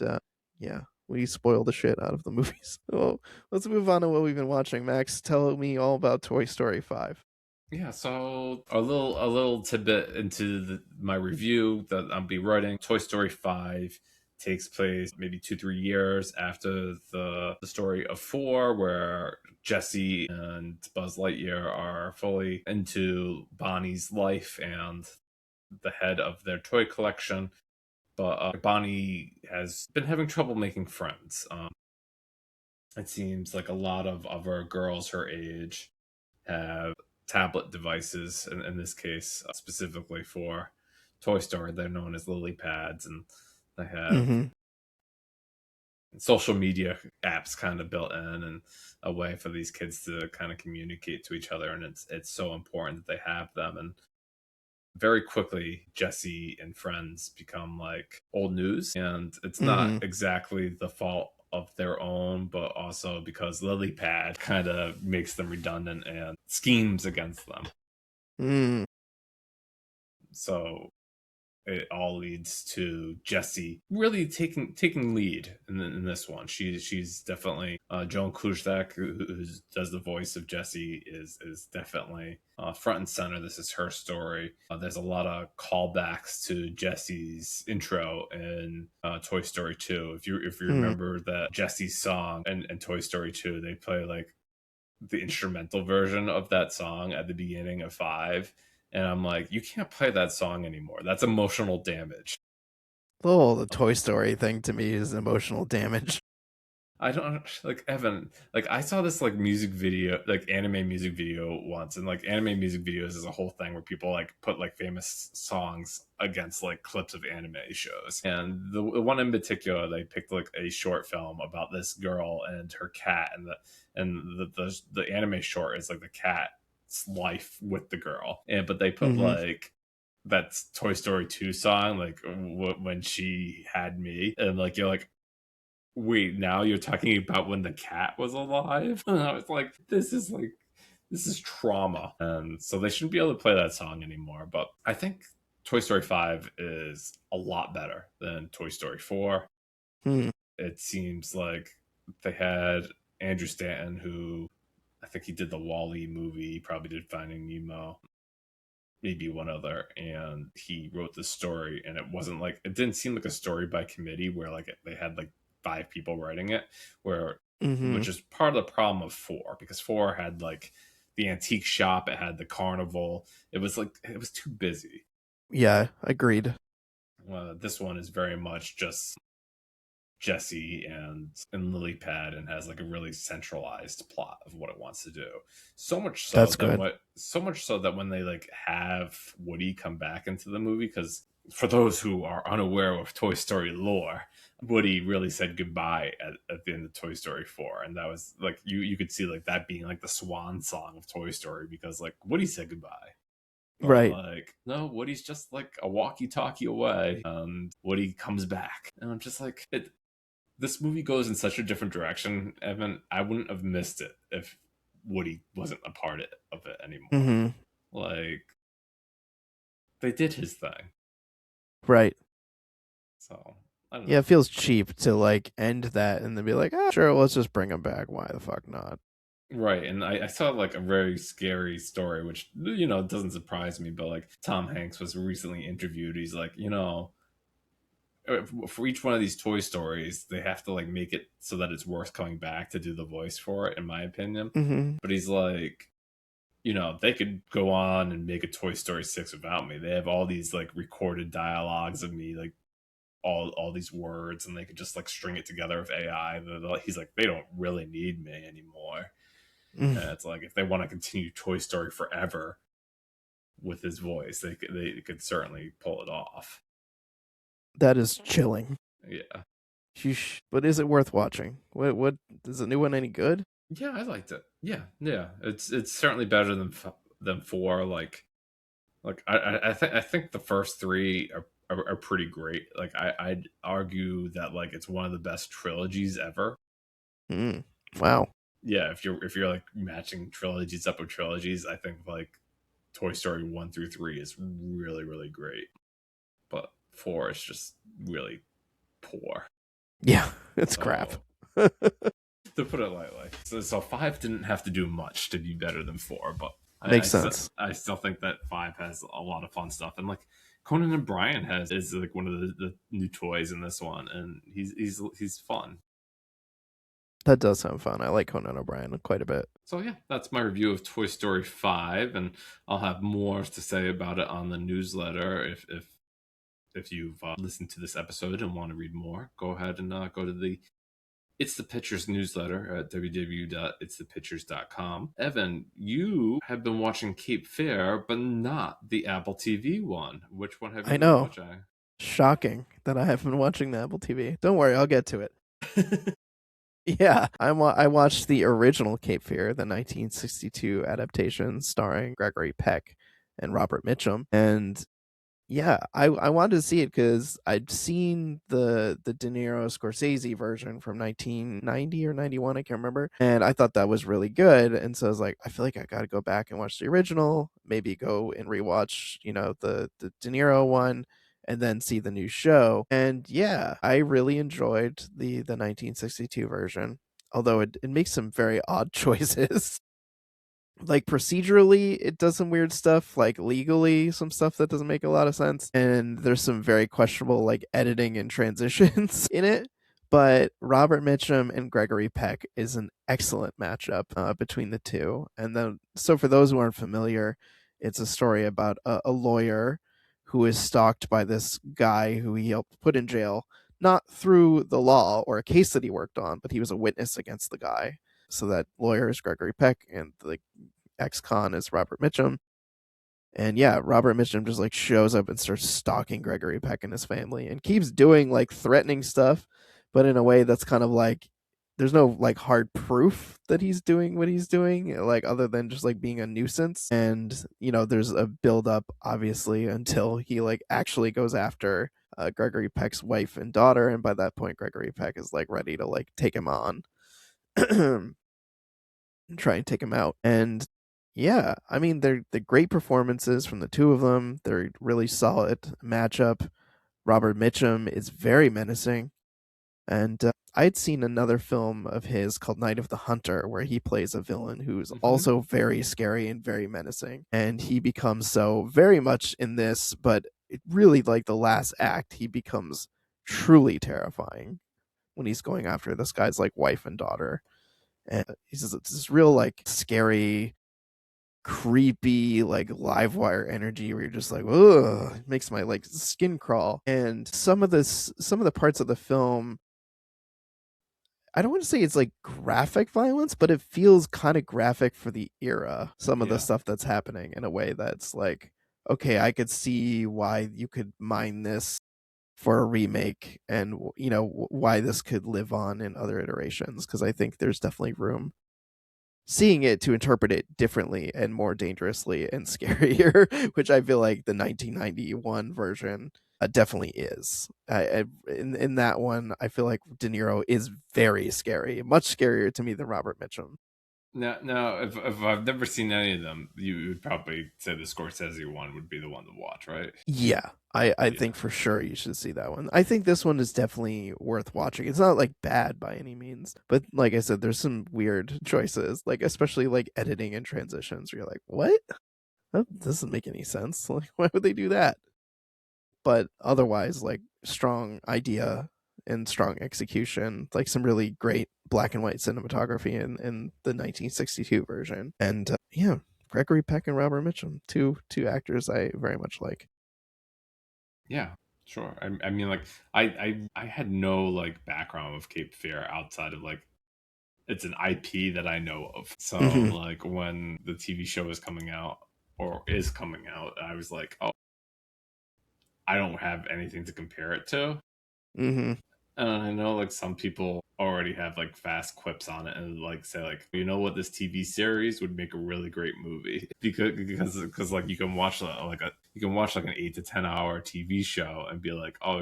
yeah, we spoil the shit out of the movies. Well, let's move on to what we've been watching. Max, tell me all about Toy Story 5. Yeah, so a little tidbit into my review that I'll be writing. Toy Story 5 takes place maybe 2-3 years after the story of 4, where Jesse and Buzz Lightyear are fully into Bonnie's life and the head of their toy collection. But Bonnie has been having trouble making friends. It seems like a lot of other girls her age have tablet devices. In this case, specifically for Toy Story, they're known as lily pads, and they have Mm-hmm. social media apps kind of built in, and a way for these kids to kind of communicate to each other. And it's so important that they have them. And very quickly, Jesse and friends become like old news, and it's not Mm-hmm. exactly the fault of their own, but also because Lilypad kind of makes them redundant and schemes against them. Mm. So it all leads to Jessie really taking lead in this one. She's definitely Joan Cusack, who does the voice of Jessie, is definitely front and center. This is her story. There's a lot of callbacks to Jessie's intro in Toy Story 2. If you Mm. remember that Jessie's song in Toy Story 2, they play like the instrumental version of that song at the beginning of 5, and I'm like, you can't play that song anymore. That's emotional damage. Oh, the Toy Story thing to me is emotional damage. I don't like Evan. Like I saw this like music video, like anime music video once, and like anime music videos is a whole thing where people like put like famous songs against like clips of anime shows. And the one in particular, they picked like a short film about this girl and her cat, and the anime short is like the cat's life with the girl, and but they put Mm-hmm. like that's Toy Story 2 song, like when she had me, and like you're like, wait, now you're talking about when the cat was alive? And I was like, this is trauma. And so they shouldn't be able to play that song anymore. But I think Toy Story 5 is a lot better than Toy Story 4. Hmm. It seems like they had Andrew Stanton, who I think he did the Wall-E movie, he probably did Finding Nemo, maybe one other, and he wrote the story, and it wasn't like, it didn't seem like a story by committee where like they had like 5 people writing it, where Mm-hmm. which is part of the problem of 4, because 4 had like the antique shop, it had the carnival, it was like it was too busy. Yeah, agreed. This one is very much just Jesse and Lily Pad, and has like a really centralized plot of what it wants to do. That's good. So much so that when they like have Woody come back into the movie, because for those who are unaware of Toy Story lore, Woody really said goodbye at the end of Toy Story 4. And that was like you could see like that being like the swan song of Toy Story, because like Woody said goodbye. But Right. like, no, Woody's just like a walkie-talkie away, and Woody comes back, and I'm just like, this movie goes in such a different direction, Evan. I wouldn't have missed it if Woody wasn't a part of it anymore. Mm-hmm. Like, they did his thing. Right. So I don't Yeah, know. it feels cheap to like end that and then be like, ah, sure, let's just bring him back. Why the fuck not? Right, and I saw like a very scary story, which doesn't surprise me. But like Tom Hanks was recently interviewed. He's like, for each one of these Toy Stories, they have to like make it so that it's worth coming back to do the voice for it, in my opinion. Mm-hmm. But he's like, they could go on and make a Toy Story 6 without me. They have all these like recorded dialogues of me, like all these words, and they could just like string it together with AI. He's like, they don't really need me anymore. And it's like, if they want to continue Toy Story forever with his voice, they could certainly pull it off. That is chilling. Yeah. But is it worth watching? What is the new one any good? Yeah, I liked it. Yeah, yeah, it's certainly better than 4. I think the first 3 are pretty great. Like I'd argue that like it's one of the best trilogies ever. Mm. Wow. Yeah, if you're like matching trilogies up with trilogies, I think like Toy Story 1 through 3 is really really great, but 4 is just really poor. Yeah, it's crap. So to put it lightly. So 5 didn't have to do much to be better than 4, but Makes sense. I still think that 5 has a lot of fun stuff, and like Conan O'Brien is like one of the new toys in this one, and he's fun. That does sound fun. I like Conan O'Brien quite a bit. So yeah, that's my review of Toy Story 5, and I'll have more to say about it on the newsletter. If you've listened to this episode and want to read more, go ahead and go to the It's the Pictures newsletter at www.itsthepictures.com. Evan, you have been watching Cape Fear, but not the Apple TV one. Which one have you I been know. watching? Shocking that I haven't been watching the Apple TV. Don't worry, I'll get to it. Yeah, I watched the original Cape Fear, the 1962 adaptation starring Gregory Peck and Robert Mitchum, and yeah, I wanted to see it because I'd seen the De Niro Scorsese version from 1990 or 91, I can't remember, and I thought that was really good, and so I was like, I feel like I got to go back and watch the original, maybe go and rewatch, the De Niro one, and then see the new show. And yeah, I really enjoyed the 1962 version, although it makes some very odd choices. Like procedurally it does some weird stuff, like legally some stuff that doesn't make a lot of sense, and there's some very questionable like editing and transitions in it, but Robert Mitchum and Gregory Peck is an excellent matchup between the two. And then, so for those who aren't familiar, it's a story about a lawyer who is stalked by this guy who he helped put in jail, not through the law or a case that he worked on, but he was a witness against the guy. So that lawyer is Gregory Peck, and the ex-con is Robert Mitchum. And yeah, Robert Mitchum just like shows up and starts stalking Gregory Peck and his family and keeps doing like threatening stuff, but in a way that's kind of like there's no like hard proof that he's doing what he's doing, like other than just like being a nuisance. And there's a build up obviously until he like actually goes after Gregory Peck's wife and daughter, and by that point Gregory Peck is like ready to like take him on. And try and take him out. And yeah, I mean they're great performances from the two of them. They're really solid matchup. Robert Mitchum is very menacing, and I'd seen another film of his called Night of the Hunter, where he plays a villain who's Mm-hmm. also very scary and very menacing. And he becomes so very much in this, but it really like the last act, he becomes truly terrifying when he's going after this guy's like wife and daughter. And he's just this real like scary, creepy, like live wire energy where you're just like, ugh, it makes my like skin crawl. And some of the parts of the film I don't want to say it's like graphic violence, but it feels kind of graphic for the era. Some of the Yeah. stuff that's happening in a way that's like, okay, I could see why you could mine this for a remake, and why this could live on in other iterations, because I think there's definitely room seeing it to interpret it differently and more dangerously and scarier, which I feel like the 1991 version definitely is. In that one, I feel like De Niro is very scary, much scarier to me than Robert Mitchum. Now, if I've never seen any of them, you would probably say the Scorsese one would be the one to watch, right? Yeah, I Yeah. think for sure you should see that one. I think this one is definitely worth watching. It's not like bad by any means, but like I said, there's some weird choices, like especially like editing and transitions where you're like, what? That doesn't make any sense. Like, why would they do that? But otherwise, like strong idea and strong execution, like some really great black and white cinematography in the 1962 version. And yeah, Gregory Peck and Robert Mitchum, two actors I very much like. Yeah, sure. I mean, like, I had no like background of Cape Fear outside of like it's an IP that I know of. So Mm-hmm. like when the TV show is coming out or is coming out, I was like, oh, I don't have anything to compare it to. Mm-hmm. And I know like some people already have like fast quips on it and like say like, you know what, this TV series would make a really great movie because like you can watch you can watch like an 8 to 10 hour TV show and be like, oh,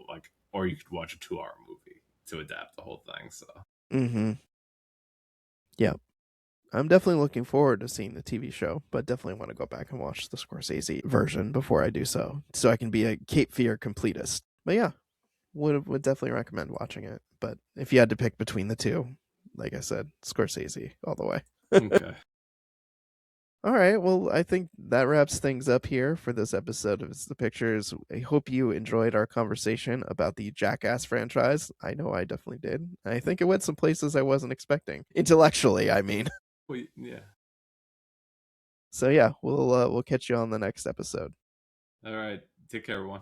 like, or you could watch a 2 hour movie to adapt the whole thing. So Mm-hmm. Yeah. I'm definitely looking forward to seeing the TV show, but definitely want to go back and watch the Scorsese version before I do so I can be a Cape Fear completist. But yeah, would definitely recommend watching it. But if you had to pick between the two, like I said, Scorsese all the way. okay, All right, well, I think that wraps things up here for this episode of It's the Pictures. I hope you enjoyed our conversation about the Jackass franchise. I know I definitely did. I think it went some places I wasn't expecting. Intellectually, I mean. well, yeah, So yeah, we'll catch you on the next episode. all right, take care, everyone.